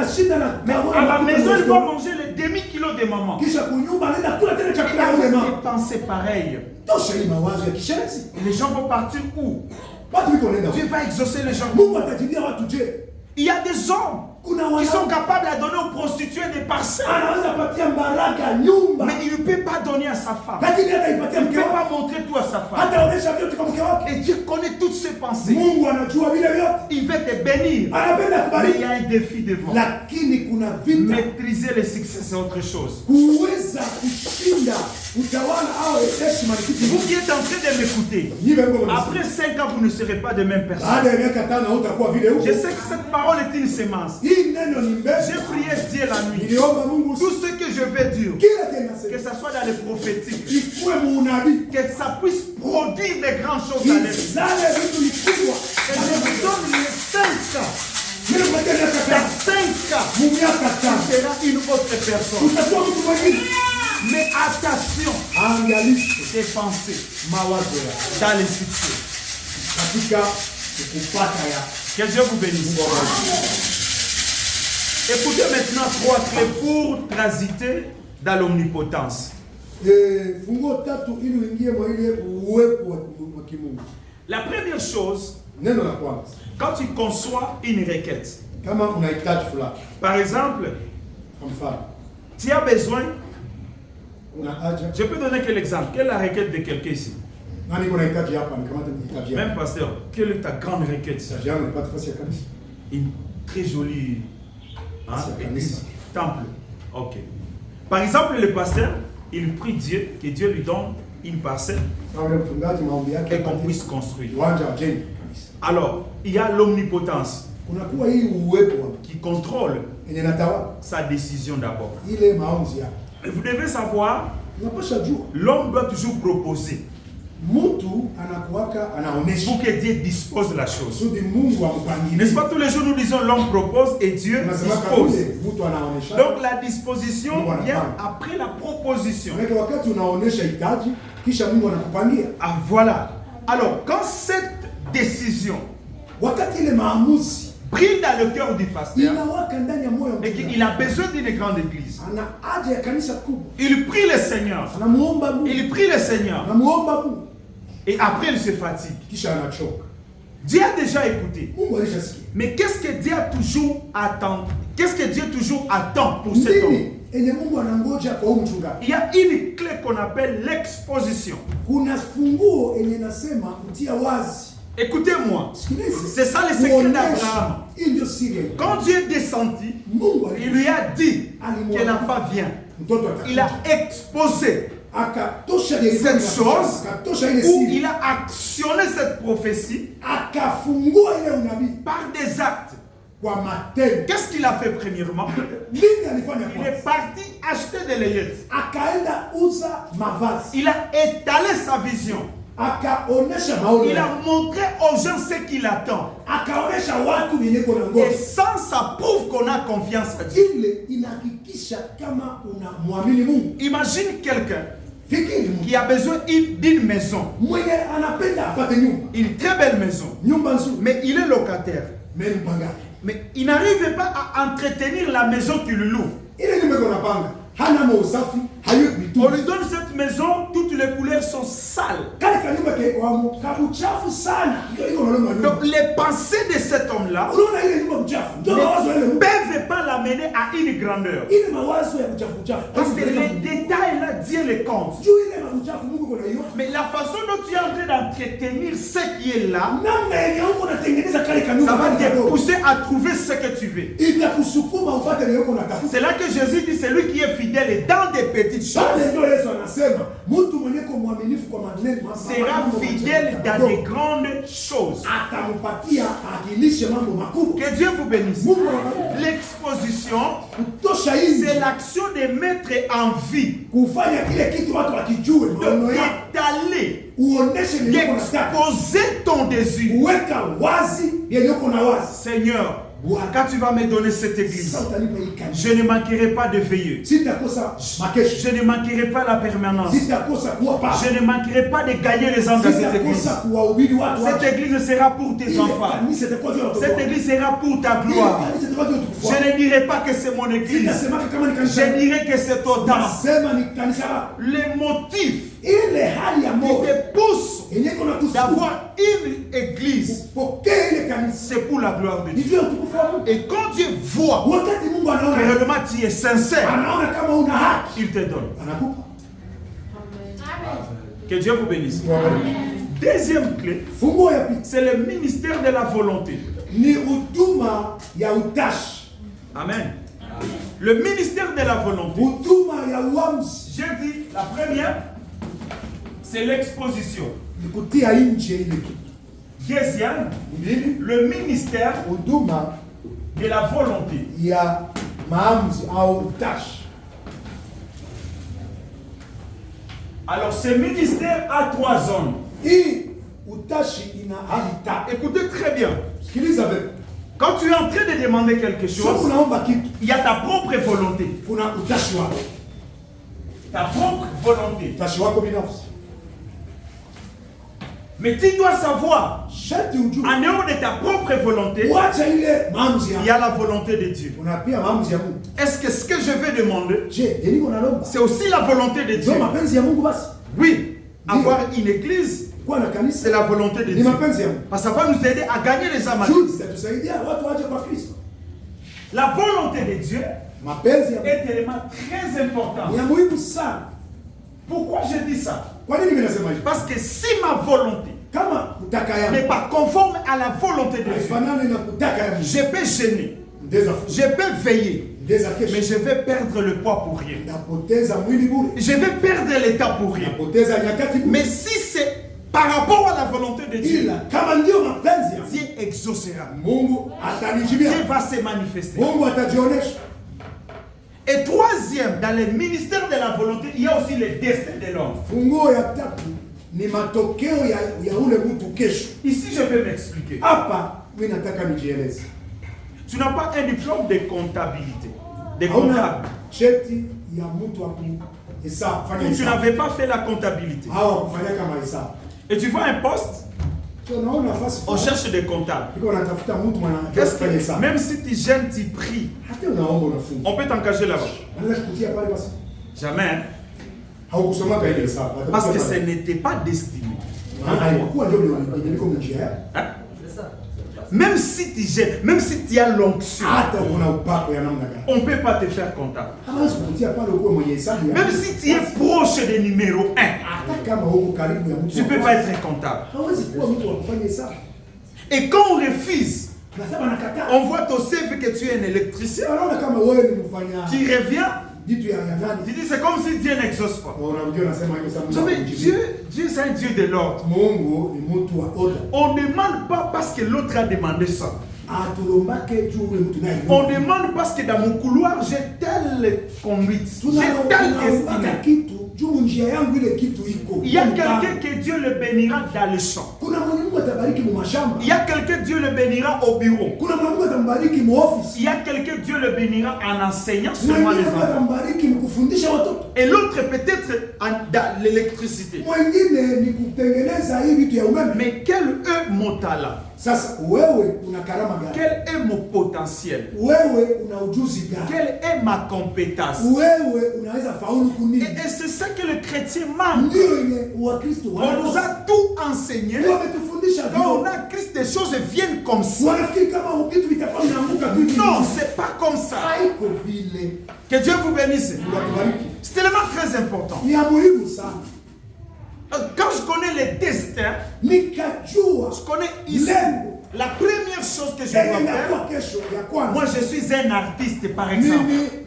S4: la maison, elle va manger les demi-kilos de maman. Elle a des pensées pareilles. Les gens vont partir où? Dieu va exaucer les gens. Il y a des hommes qui sont capables de donner aux prostituées des parcelles. Mais il ne peut pas donner à sa femme. Il ne peut pas montrer tout à sa femme. Et Dieu connaît toutes ses pensées. Il veut te bénir. Mais il y a un défi devant. Maîtriser le succès, c'est autre chose. Vous qui êtes en train de m'écouter, après 5 ans, vous ne serez pas de même personne. Je sais que cette parole est une sémence. J'ai prié Dieu la nuit. Tout ce que je vais dire, que ça soit dans les prophétiques, que ça puisse produire des grandes choses à l'avenir. Et je vous donne les 5 ans. Dans 5 ans, tu seras une autre personne. Mais attention, tes pensées dans les succès. Que Dieu vous bénisse. Écoutez maintenant 3 clés pour transiter dans l'omnipotence. La première chose, quand tu conçois une requête, par exemple, tu as besoin, je peux donner quel exemple? Quelle est la requête de quelqu'un ici? Même pasteur, quelle est ta grande requête? Une très jolie église, temple. Ok. Par exemple, le pasteur, il prie Dieu, que Dieu lui donne une parcelle et qu'on puisse construire. Alors, il y a l'omnipotence qui contrôle sa décision d'abord. Vous devez savoir, l'homme doit toujours proposer pour que Dieu dispose la chose. N'est-ce pas, tous les jours nous disons l'homme propose et Dieu dispose. Donc la disposition vient après la proposition. Ah voilà. Alors quand cette décision brille dans le cœur du pasteur et qu'il a besoin d'une grande église, il prie le Seigneur. Il prie le Seigneur. Et après il se fatigue. Dieu a déjà écouté. Mais qu'est-ce que Dieu a toujours attend? Qu'est-ce que Dieu toujours attend pour cet homme? Il y a une clé qu'on appelle l'exposition. Écoutez-moi, c'est ça le secret d'Abraham. Quand Dieu est descendu, il lui a dit que la femme vient. Il a exposé cette chose où il a actionné cette prophétie par des actes. Qu'est-ce qu'il a fait premièrement? Il est parti acheter des layettes. Il a étalé sa vision. Il a montré aux gens ce qu'il attend. Et sans ça prouve qu'on a confiance à Dieu. Imagine quelqu'un qui a besoin d'une maison. Une très belle maison. Mais il est locataire. Mais il n'arrive pas à entretenir la maison qu'il loue. On lui donne cette maison, toutes les couleurs sont sales. Donc les pensées de cet homme-là ne peuvent pas l'amener à une grandeur. Parce que les détails là, Dieu les compte. Mais la façon dont tu es en train d'entretenir ce qui est là, ça va te pousser à trouver ce que tu veux. C'est là que Jésus dit, celui qui est fidèle est dans des petites choses. sera fidèle dans des grandes choses. Que Dieu vous bénisse. L'exposition, c'est l'action de mettre en vie, d'étaler, d'exposer ton désir. Seigneur, quand tu vas me donner cette église, je ne manquerai pas de veilleux. Je ne manquerai pas la permanence. Je ne manquerai pas de gagner les âmes dans cette église. Cette église sera pour tes enfants. Cette église sera pour ta gloire. Je ne dirai pas que c'est mon église. Je dirai que c'est ton temps. Les motifs qui te poussent d'avoir une église, c'est pour la gloire de Dieu. Et quand Dieu voit que réellement tu es sincère, il te donne. Que Dieu vous bénisse. Deuxième clé, c'est le ministère de la volonté. Amen. Le ministère de la volonté. J'ai dit, la première, c'est l'exposition. Deuxième, le ministère de la volonté. Alors, ce ministère a 3 zones. Écoutez très bien. Quand tu es en train de demander quelque chose, il y a ta propre volonté. Ta propre volonté. Mais tu dois savoir, en dehors de ta propre volonté, il y a la volonté de Dieu. Est-ce que ce que je vais demander, c'est aussi la volonté de Dieu? Oui, avoir une église, c'est la volonté de Dieu. Parce que ça va nous aider à gagner les âmes. La volonté de Dieu est tellement très importante. Pourquoi je dis ça? Parce que si ma volonté n'est pas conforme à la volonté de Dieu, je peux gêner, je peux veiller, mais je vais perdre le poids pour rien. Je vais perdre l'état pour rien. Mais si c'est par rapport à la volonté de Dieu, Dieu exaucera. Dieu va se manifester. Et troisième, dans le ministère de la volonté, il y a aussi le destin de l'homme. Ici, je vais m'expliquer. Tu n'as pas un diplôme de comptabilité. De comptable. Tu n'avais pas fait la comptabilité. Et tu vois un poste, on cherche des comptables. Même si tu gênes, tu pries, on peut t'engager là-bas. Jamais. Parce que ce n'était pas destiné. Même si tu gênes, même si tu as l'onction, on ne peut pas te faire comptable. Même si tu es proche des numéros 1, tu ne peux pas être comptable. Et quand on refuse, on voit ton CV que tu es un électricien. Tu reviens, tu dis c'est comme si Dieu n'exauce pas. Vous savez, Dieu c'est un Dieu de l'ordre. On ne demande pas parce que l'autre a demandé ça. On demande parce que dans mon couloir j'ai telle conduite, j'ai telle destinée. Il y a quelqu'un que Dieu le bénira dans le champ. Il y a quelqu'un que Dieu le bénira au bureau. Il y a quelqu'un que Dieu le bénira en enseignant seulement les enfants. Et l'autre peut-être dans l'électricité. Mais quel est mon talent? Quel est mon potentiel? Quelle est ma compétence? Et c'est ça que le chrétien manque. On nous a tout enseigné. Quand on a Christ, des choses viennent comme ça. Non, c'est pas comme ça. Que Dieu vous bénisse. C'est tellement très important. Quand je connais les destins, je connais ici. La première chose que je dois faire, moi je suis un artiste par exemple.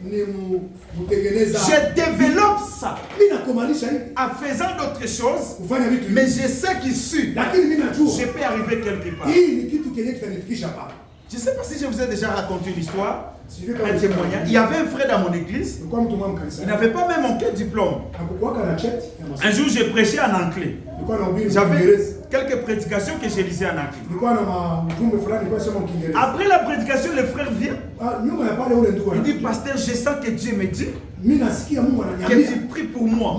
S4: Je développe ça. en faisant d'autres choses, mais je sais qu'ici, je peux arriver quelque part. Je ne sais pas si je vous ai déjà raconté une histoire, un témoignage. Il y avait un frère dans mon église, il n'avait pas même aucun diplôme. Un jour, j'ai prêché en anglais. J'avais quelques prédications que je lisais en anglais. Après la prédication, le frère vient. Il dit, pasteur, je sens que Dieu me dit que tu pries pour moi,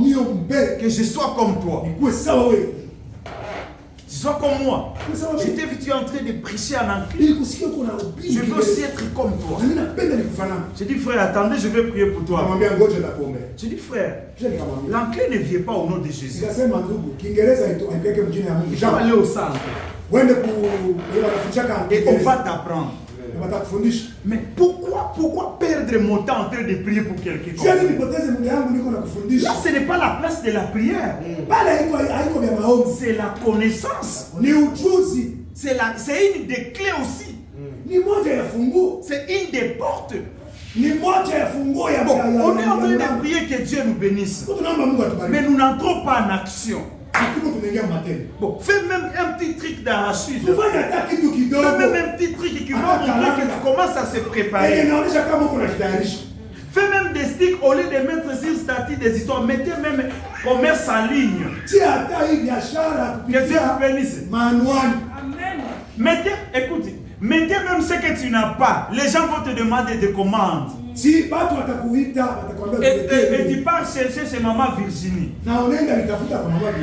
S4: que je sois comme toi. Tu sois comme moi. Je t'ai vu, tu es en train de prêcher en anglais. Je veux aussi être comme toi. J'ai dit, frère, attendez, je vais prier pour toi. J'ai dit, frère, l'anglais ne vient pas au nom de Jésus. Il faut aller au centre. Et on va t'apprendre. Mais pourquoi perdre mon temps en train de prier pour quelqu'un? Là, ce n'est pas la place de la prière. C'est la connaissance. C'est une des clés aussi. C'est une des portes. Bon, on est en train de prier que Dieu nous bénisse. Mais nous n'entrons pas en action. Bon, fais même un petit truc d'arachide. Fais même un petit truc qui va montrer que tu commences à se préparer. Fais même des sticks au lieu de mettre sur statut des histoires. Mettez même commerce en ligne. Que Dieu vous bénisse. Mettez, écoutez, mettez même ce que tu n'as pas. Les gens vont te demander des commandes. Et tu pars chercher chez maman Virginie.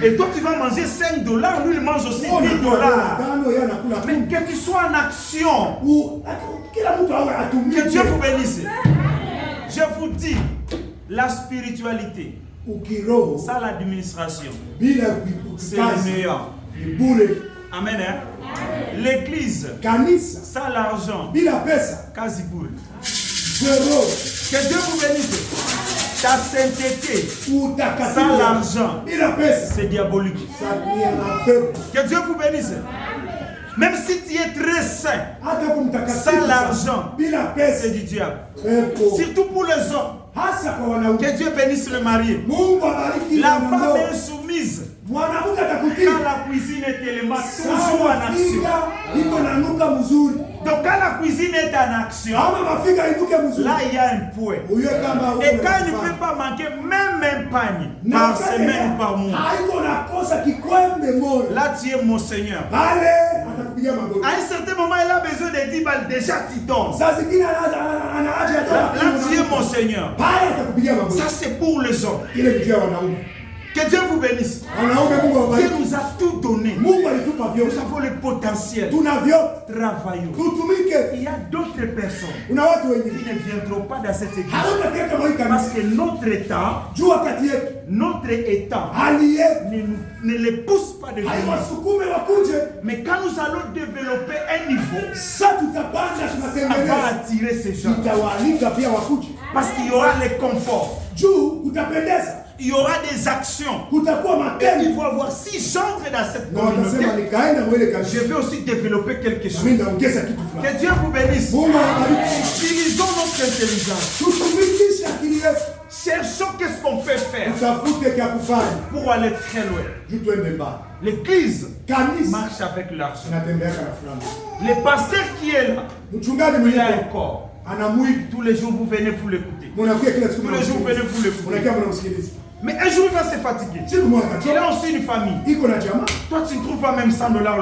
S4: Et toi tu vas manger 5 $, lui il mange aussi 10 $. Mais que tu sois en action. Que Dieu vous bénisse. Je vous dis, la spiritualité, ça l'administration, c'est le meilleur. Amen. Hein? L'église, ça l'argent, Kaziboul. Que Dieu vous bénisse. Ta sainteté, sans l'argent, c'est diabolique. Que Dieu vous bénisse. Même si tu es très saint, sans l'argent, c'est du diable. Surtout pour les hommes. Que Dieu bénisse le marié. La femme est soumise. Quand la cuisine est tellement toujours en action. Donc quand la cuisine est en action, là il y a un point. Et quand il ne peut pas manquer même un panier par semaine ou par mois, là tu es mon Seigneur. À un certain moment il a besoin de 10 balles, déjà tu donnes. Là tu es mon Seigneur. Ça c'est pour les hommes. Que Dieu vous bénisse. Dieu nous a tout donné. Nous avons le potentiel. Travaillons. Il y a d'autres personnes qui ne viendront pas dans cette église. Parce que notre état ne les pousse pas de venir. Mais quand nous allons développer un niveau, ça va attirer ces gens. Parce qu'il y aura les conforts. Il y aura des actions. Et il faut voir si j'entre dans cette communauté, je vais aussi développer quelque chose. Que Dieu vous bénisse. Utilisons notre intelligence. Cherchons qu'est-ce qu'on peut faire pour aller très loin. L'église marche avec l'argent. Le pasteur qui est là, il a un corps. Tous les jours vous venez, vous l'écoutez. Tous les jours vous venez, vous l'écoutez. Mais un jour il va se fatiguer. Il a aussi une famille. Toi tu ne trouves pas même 100 $ le mois.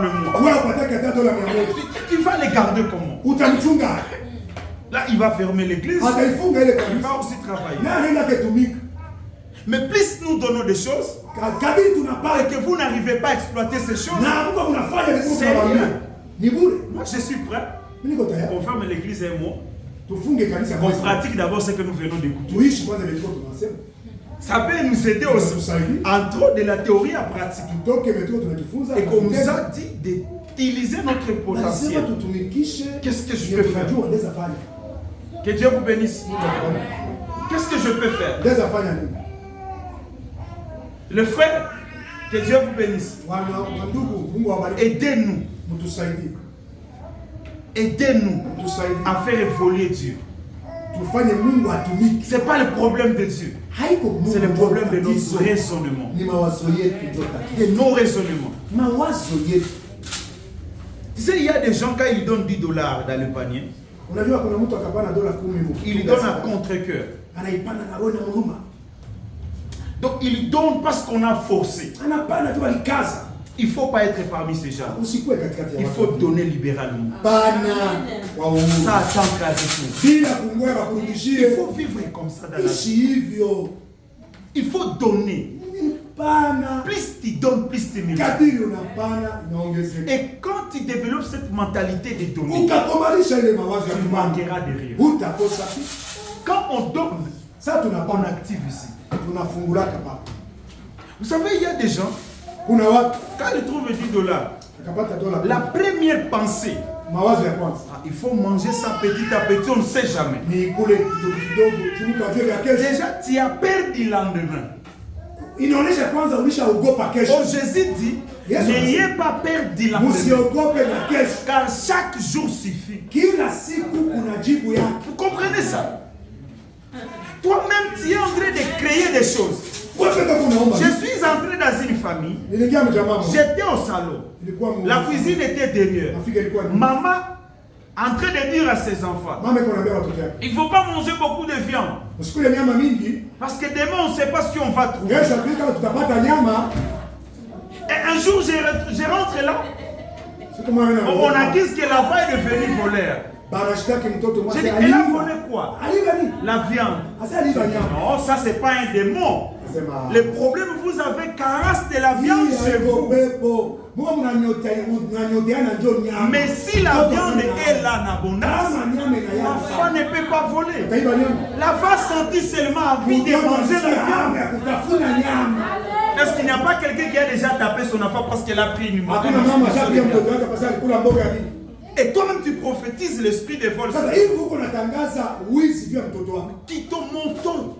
S4: Tu vas les garder comment? Là il va fermer l'église. Il va aussi travailler. Mais plus nous donnons des choses et que vous n'arrivez pas à exploiter ces choses, c'est rien. Moi je suis prêt. On ferme l'église un mois. On pratique d'abord ce que nous venons d'écouter. Ça peut nous aider aussi, entre de la théorie à pratique. Et qu'on nous a dit d'utiliser notre potentiel. Qu'est-ce que je peux faire? Que Dieu vous bénisse. Qu'est-ce que je peux faire? Le frère, que Dieu vous bénisse. Aidez-nous. Aidez-nous à faire évoluer Dieu.
S2: tufanye Mungu atumike.
S4: C'est pas le problème de Dieu.
S2: Haiko Mungu.
S4: C'est le problème de
S2: tatizo.
S4: nos raisonnements.
S2: Ni mawazo yetu ndio tatizo.
S4: De nos raisonnements.
S2: Mawazo yetu.
S4: Tu sais, il y a des gens, quand ils donnent $10 dans le panier,
S2: Unajua kuna mtu akapana dola 10
S4: ils donnent à contre-cœur.
S2: Anaipana na roho na huruma.
S4: Donc ils donnent parce qu'on a forcé.
S2: Anapana tu alikaza.
S4: Il ne faut pas être parmi ces gens.
S2: Usikue katikati ya
S4: Il
S2: watu.
S4: faut donner libéralement.
S2: Pana wa uhuru.
S4: Ça attend qu'à retour.
S2: Bila kungoja bakurudishie.
S4: Il faut vivre comme ça dans la vie.
S2: Ishi hivyo.
S4: Il faut donner.
S2: Pana.
S4: Plus tu donnes, plus tu mérites.
S2: Kadiri unapana inaongezeka.
S4: Et quand tu développes cette mentalité de donner,
S2: Ukakomalisha ile mawazo ya
S4: tu
S2: kumanga.
S4: manqueras de rire.
S2: Utakosa.
S4: Quand on donne,
S2: Sasa
S4: on
S2: tunapana.
S4: active ici.
S2: Tunafungulaka papa.
S4: Vous savez, il y a des gens,
S2: Kuna watu
S4: quand ils trouvent $10,
S2: akapata dola.
S4: la première pensée,
S2: Mawazo ya kwanza.
S4: il faut manger ça petit à petit, on ne sait jamais.
S2: Ni kule kidogo kidogo. Chumuka vile vya kesho.
S4: Déjà, tu as peur du lendemain.
S2: Inaonesha kwanza ulishaogopa kesho.
S4: Oh, Jésus dit,
S2: Yes,
S4: n'ayez pas peur du lendemain.
S2: Musiogope na kesho.
S4: Car chaque jour suffit.
S2: Kila siku kuna jibu yake.
S4: Vous comprenez ça? Toi-même, tu es en train de créer des choses.
S2: Wewe pekee unaomba.
S4: Je suis entré dans une famille.
S2: Niliingia mjamaa.
S4: J'étais au salon.
S2: Ilikuwa
S4: La cuisine était derrière.
S2: Afrika ilikuwa ni.
S4: Maman en train de dire à ses enfants,
S2: Mama iko naambia watoto yake.
S4: il ne faut pas manger beaucoup de viande.
S2: Usikule nyama mingi.
S4: Parce que demain, on ne sait pas si on va trouver.
S2: Kesho Afrika tutapata nyama.
S4: Et un jour, je rentre là.
S2: Siku mama na.
S4: On accuse que la femme est devenue voleur.
S2: Barashtaki mtoto
S4: J'ai
S2: mmoja.
S4: dit, elle a volé quoi?
S2: Aliba nini?
S4: La viande.
S2: Asa aliba nyama.
S4: Non, ça, c'est pas un démon.
S2: Sema.
S4: Le problème, vous avez carence de la viande chez vous.
S2: Pepo. Mungu mnanyoteana ndio nyama.
S4: Mais si la viande est là en abondance,
S2: Kama nyama ina
S4: la
S2: yama.
S4: femme ne peut pas voler.
S2: Utaiba nyama.
S4: La femme sentit seulement envie de manger la viande.
S2: ya kutafuna nyama.
S4: Est-ce qu'il n'y a pas quelqu'un qui a déjà tapé son enfant parce qu'elle a pris une
S2: Hakuna mama shapia mtoto wake pasa alikula mboga ya nini?
S4: Et toi-même, tu prophétises l'esprit de vol.
S2: Sasa hivi huko natangaza wizi juu ya mtoto wako.
S4: Quitte mon ton.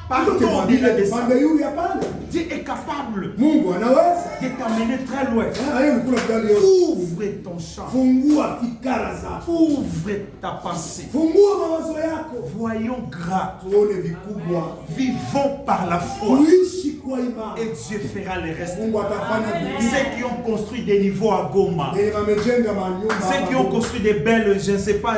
S2: Pardon,
S4: Pardon, il a des
S2: pande yule hapana.
S4: Dieu est capable
S2: Mungu anaweza.
S4: de t'amener très loin.
S2: Hayo ni kula kidali yote.
S4: Ouvre ton champ.
S2: Fungua fikara zako.
S4: Ouvre ta pensée.
S2: Fungua mawazo yako.
S4: Voyons gras.
S2: Tuone vikubwa.
S4: Vivons par la foi.
S2: Tuishi kwa imani.
S4: Et Dieu fera le reste.
S2: Mungu atafanya vingine.
S4: Ceux qui ont construit des niveaux à Goma.
S2: Yeye wamejenga manyumba.
S4: Ceux qui ont construit des belles, je ne sais pas,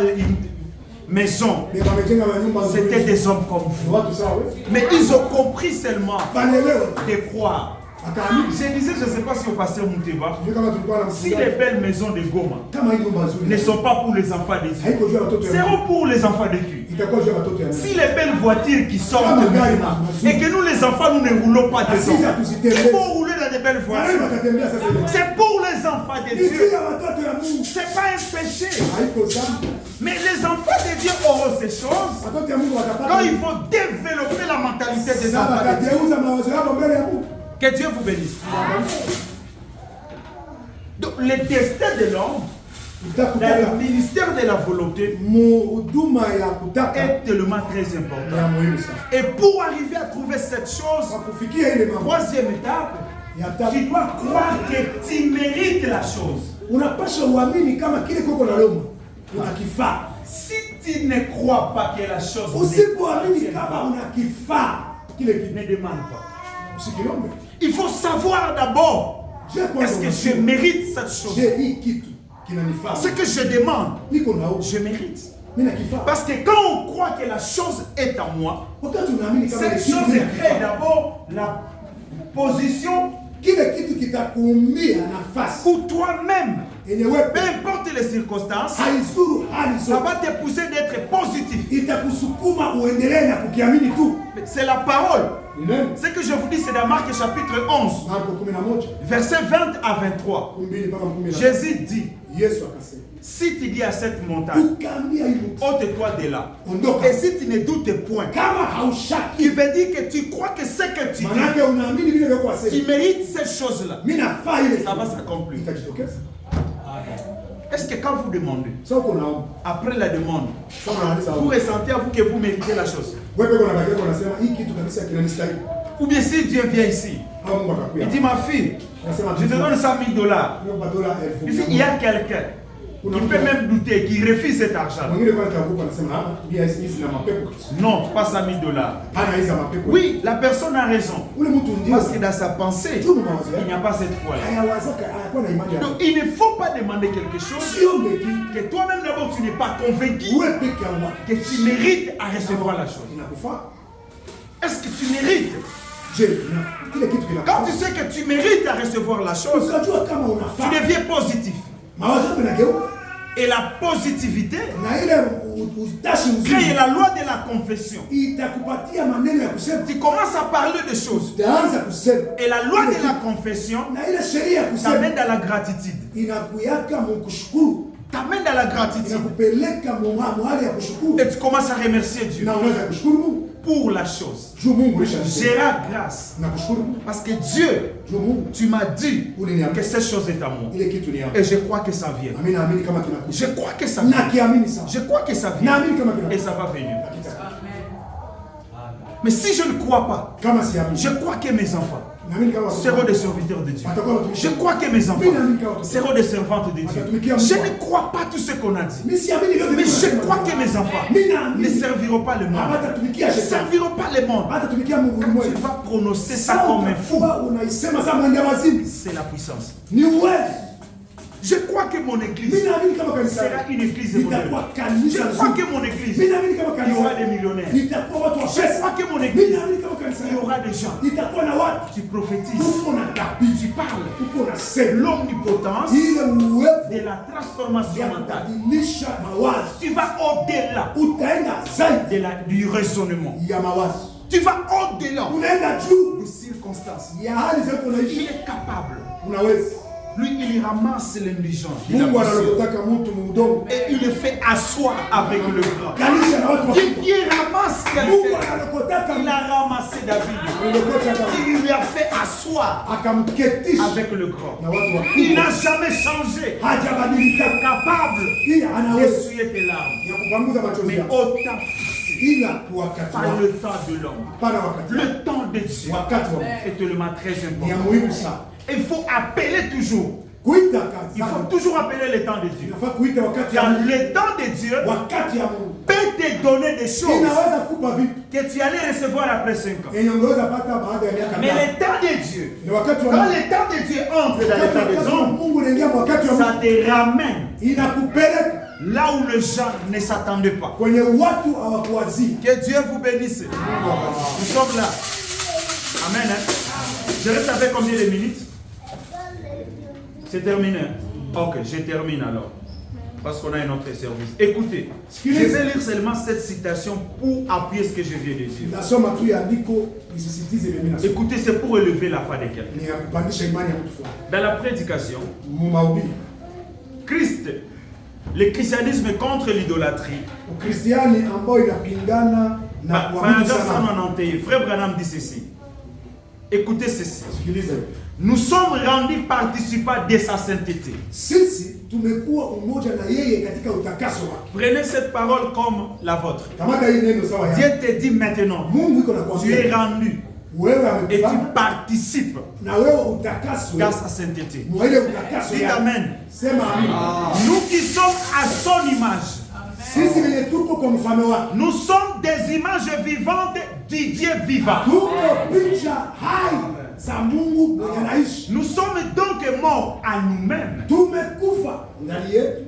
S4: maisons.
S2: Yeye wamejenga manyumba nzuri.
S4: C'était des hommes comme vous.
S2: Watu sawa wewe.
S4: Mais ils ont compris seulement
S2: Banaelewa.
S4: de croire.
S2: Akaamini.
S4: Je disais, je ne sais pas si au pasteur Mouteba,
S2: Sijui kama tulikuwa na
S4: si les
S2: mfungaji.
S4: belles maisons de Goma
S2: Kama hii nyumba nzuri.
S4: ne sont pas pour les enfants de Dieu,
S2: Haiko juu ya watoto ya Mungu.
S4: seront pour les enfants de Dieu.
S2: Itakuwa juu ya watoto ya Mungu.
S4: Si les belles voitures qui sortent de nous, et que nous les enfants, nous ne roulons pas dedans, il faut rouler dans de belles
S2: Wale
S4: voitures.
S2: watatembea sasa hivi.
S4: C'est pour les enfants de
S2: Ni juu
S4: Dieu.
S2: ya watoto ya Mungu.
S4: C'est pas un péché.
S2: Haiko dhambi.
S4: Mais les enfants de Dieu auront ces choses
S2: Watoto ya Mungu watapata.
S4: quand il faut développer la mentalité des
S2: Na
S4: enfants de Dieu.
S2: watageuza mawazo yao mbele ya Mungu.
S4: Que Dieu vous bénisse. Donc, le destin de l'homme, dans
S2: Utakutana
S4: le ministère de la volonté,
S2: huduma ya kutaka
S4: est tellement très
S2: ni ya
S4: important.
S2: muhimu sana.
S4: Et pour arriver à trouver cette chose,
S2: Kwa kufikia ile mambo
S4: troisième étape,
S2: ya
S4: tu
S2: tatu,
S4: dois croire que tu mérites la chose.
S2: unapaswa uamini kama kile koko na loma unakifaa.
S4: Si tu ne crois pas que la chose
S2: Usipoamini
S4: ne
S2: kama unakifaa kile kitu,
S4: ne demande pas.
S2: usikilombe.
S4: Il faut savoir d'abord,
S2: Je kwanza
S4: est-ce que je
S2: unajua,
S4: mérite cette chose?
S2: je hii kitu kinanifaa.
S4: Ce que je demande,
S2: Niko na hofu,
S4: je mérite.
S2: mimi nakifaa.
S4: Parce que quand on croit que la chose est à moi,
S2: Wakati unaamini kama ile
S4: cette
S2: kitu
S4: chose
S2: mimi
S4: crée
S2: nakifaa,
S4: d'abord la position
S2: kile kitu kitakuumbia nafasi
S4: où toi-même,
S2: yenye wewe
S4: peu importe les circonstances,
S2: haizuru hali
S4: ça
S2: zote,
S4: va te pousser d'être positif.
S2: itakusukuma uendelee na kukiamini tu.
S4: C'est la parole.
S2: Amen.
S4: Ce que je vous dis, c'est dans Marc chapitre 11,
S2: Marko 11
S4: versets 20 à 23.
S2: 12 mpaka 13.
S4: Jésus dit,
S2: Yesu akasema,
S4: si tu dis à cette montagne,
S2: ukaambia hii mtu,
S4: ôte-toi de là.
S2: ondoka.
S4: Et si tu ne doutes point,
S2: Kama
S4: il
S2: haushaki,
S4: veut dire que tu crois que ce que tu dis,
S2: manake unaamini vile vile kwa
S4: tu
S2: sema,
S4: mérites ces choses-là.
S2: mimi nafaa ile
S4: Ça va s'accomplir.
S2: itajitokeza.
S4: Est-ce que quand vous demandez,
S2: Sasa uko naomba,
S4: après la demande,
S2: sasa unaanza
S4: vous
S2: hapo.
S4: ressentez à vous que vous méritez la chose?
S2: Wewe pekee unabakia unasema hii kitu kabisa kinanistahili.
S4: Ou bien si Dieu vient ici,
S2: Au Mungu atakuya.
S4: il dit ma fille,
S2: Unasema
S4: je te donne $100 000.
S2: Mungu dola
S4: Ici,
S2: 1000.
S4: il y a quelqu'un qui peut même douter, qui refuse cet argent. Non, pas $100 000. Oui, la personne a raison. Parce que dans sa pensée, il n'y a pas cette foi-là. Donc il ne faut pas demander quelque chose que toi-même d'abord tu n'es pas convaincu que tu mérites à recevoir la chose. Est-ce que tu mérites? Quand tu sais que tu mérites à recevoir la chose, tu deviens positif. Et la positivité crée la loi de la confession. Tu commences à parler de choses. Et la loi de la confession t'amène dans la gratitude. T'amène dans la gratitude. Et tu commences à remercier Dieu pour la chose. Je rends grâce. Parce que Dieu, tu m'as dit que cette chose est à moi. Et je crois que ça vient. Je crois que ça vient. Je crois que ça vient. Et ça va venir. Mais si je ne crois pas, je crois que mes enfants seront des serviteurs de Dieu. Je crois que mes enfants seront des servantes de Dieu. Je ne crois pas tout ce qu'on a dit. Mais je crois que mes enfants ne serviront pas le monde. Ne serviront pas le monde. Quand tu vas prononcer ça comme un fou, c'est la puissance. Je crois que mon église sera une église évoluée. Je crois que mon église, il y aura des millionnaires. Je crois que mon église, il y aura des gens. Tu prophétises, tu parles l'omnipotence de la transformation mentale. Tu vas au-delà du raisonnement. Tu vas au-delà des circonstances. Il est capable. Lui, il ramasse l'indigent. Et il le fait asseoir avec le grand. Il ramasse quelqu'un. Il a ramassé David. Il lui a fait asseoir avec le grand. Il n'a jamais changé. Il est capable d'essuyer tes larmes. Mais autant par le temps de l'homme. Le temps de Dieu est tellement très important. Il faut appeler toujours. Il faut toujours appeler le temps de Dieu. Car le temps de Dieu peut te donner des choses que tu allais recevoir après 5 ans. Mais le temps de Dieu, quand le temps de Dieu entre dans le temps des hommes, ça te ramène là où les gens ne s'attendaient pas. Que Dieu vous bénisse. Nous sommes là. Amen. Je reste avec combien de minutes? C'est terminé. Ok, je termine alors. Parce qu'on a un autre service. Écoutez, je vais lire seulement cette citation pour appuyer ce que je viens de dire. Écoutez, c'est pour élever la foi de quelqu'un. Dans la prédication, le christianisme est contre l'idolâtrie. Frère Branham dit ceci. Écoutez ceci. Nous sommes rendus participants de sa sainteté. Prenez cette parole comme la vôtre. Dieu te dit maintenant, tu es rendu et tu participes à sa sainteté. Dites Amen. Nous qui sommes à son image, nous sommes des images vivantes du Dieu vivant. Nous sommes donc morts à nous-mêmes,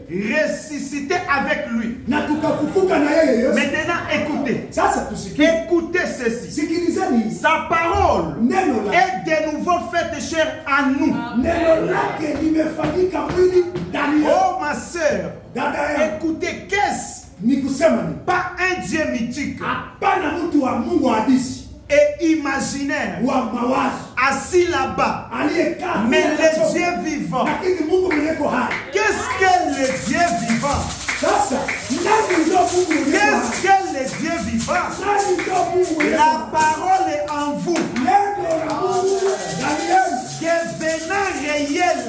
S4: ressuscités avec lui. Maintenant, écoutez. Écoutez ceci. Sa parole est de nouveau faite chair à nous. Oh ma soeur, écoutez, qu'est-ce? Pas un Dieu mythique et imaginaire assis là-bas, mais le Dieu vivant. Qu'est-ce que le Dieu vivant? Qu'est-ce que le Dieu vivant? La parole est en vous, devenant réel.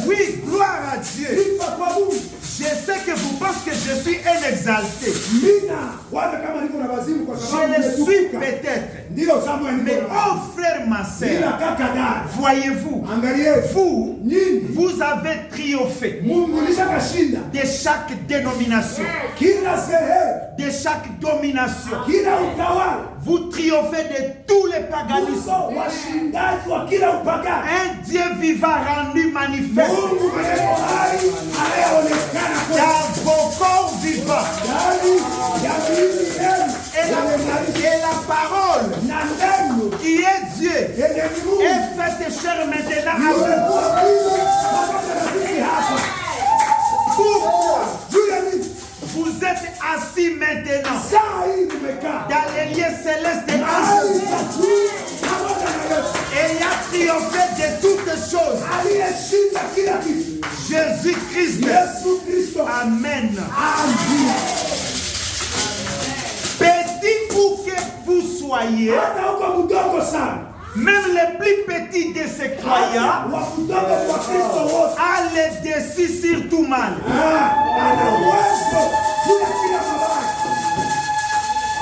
S4: Oui, gloire à Dieu. Je sais que vous pensez que je suis un exalté. Je le suis peut-être. Mais oh frère frère, ma sœur, voyez-vous, vous avez triomphé de chaque dénomination, de chaque domination. Vous triomphez de tous les paganismes. Un Dieu vivant rendu manifeste dans vos corps vivants. Et la parole qui est Dieu est faite chair maintenant à vous. Vous êtes assis maintenant dans les lieux célestes et il a triomphé de toutes choses. Jésus-Christ. Amen. Petit où que vous soyez, même les plus petits de ces croyants a le dessus sur tout mal.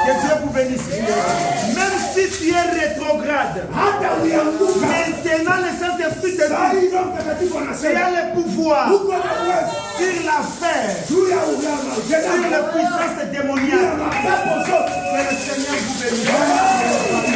S4: Que Dieu vous bénisse. Même si tu es rétrograde, maintenant le Saint-Esprit te dit tu as le pouvoir sur l'affaire, sur la puissance démoniaque. Que le Seigneur vous bénisse.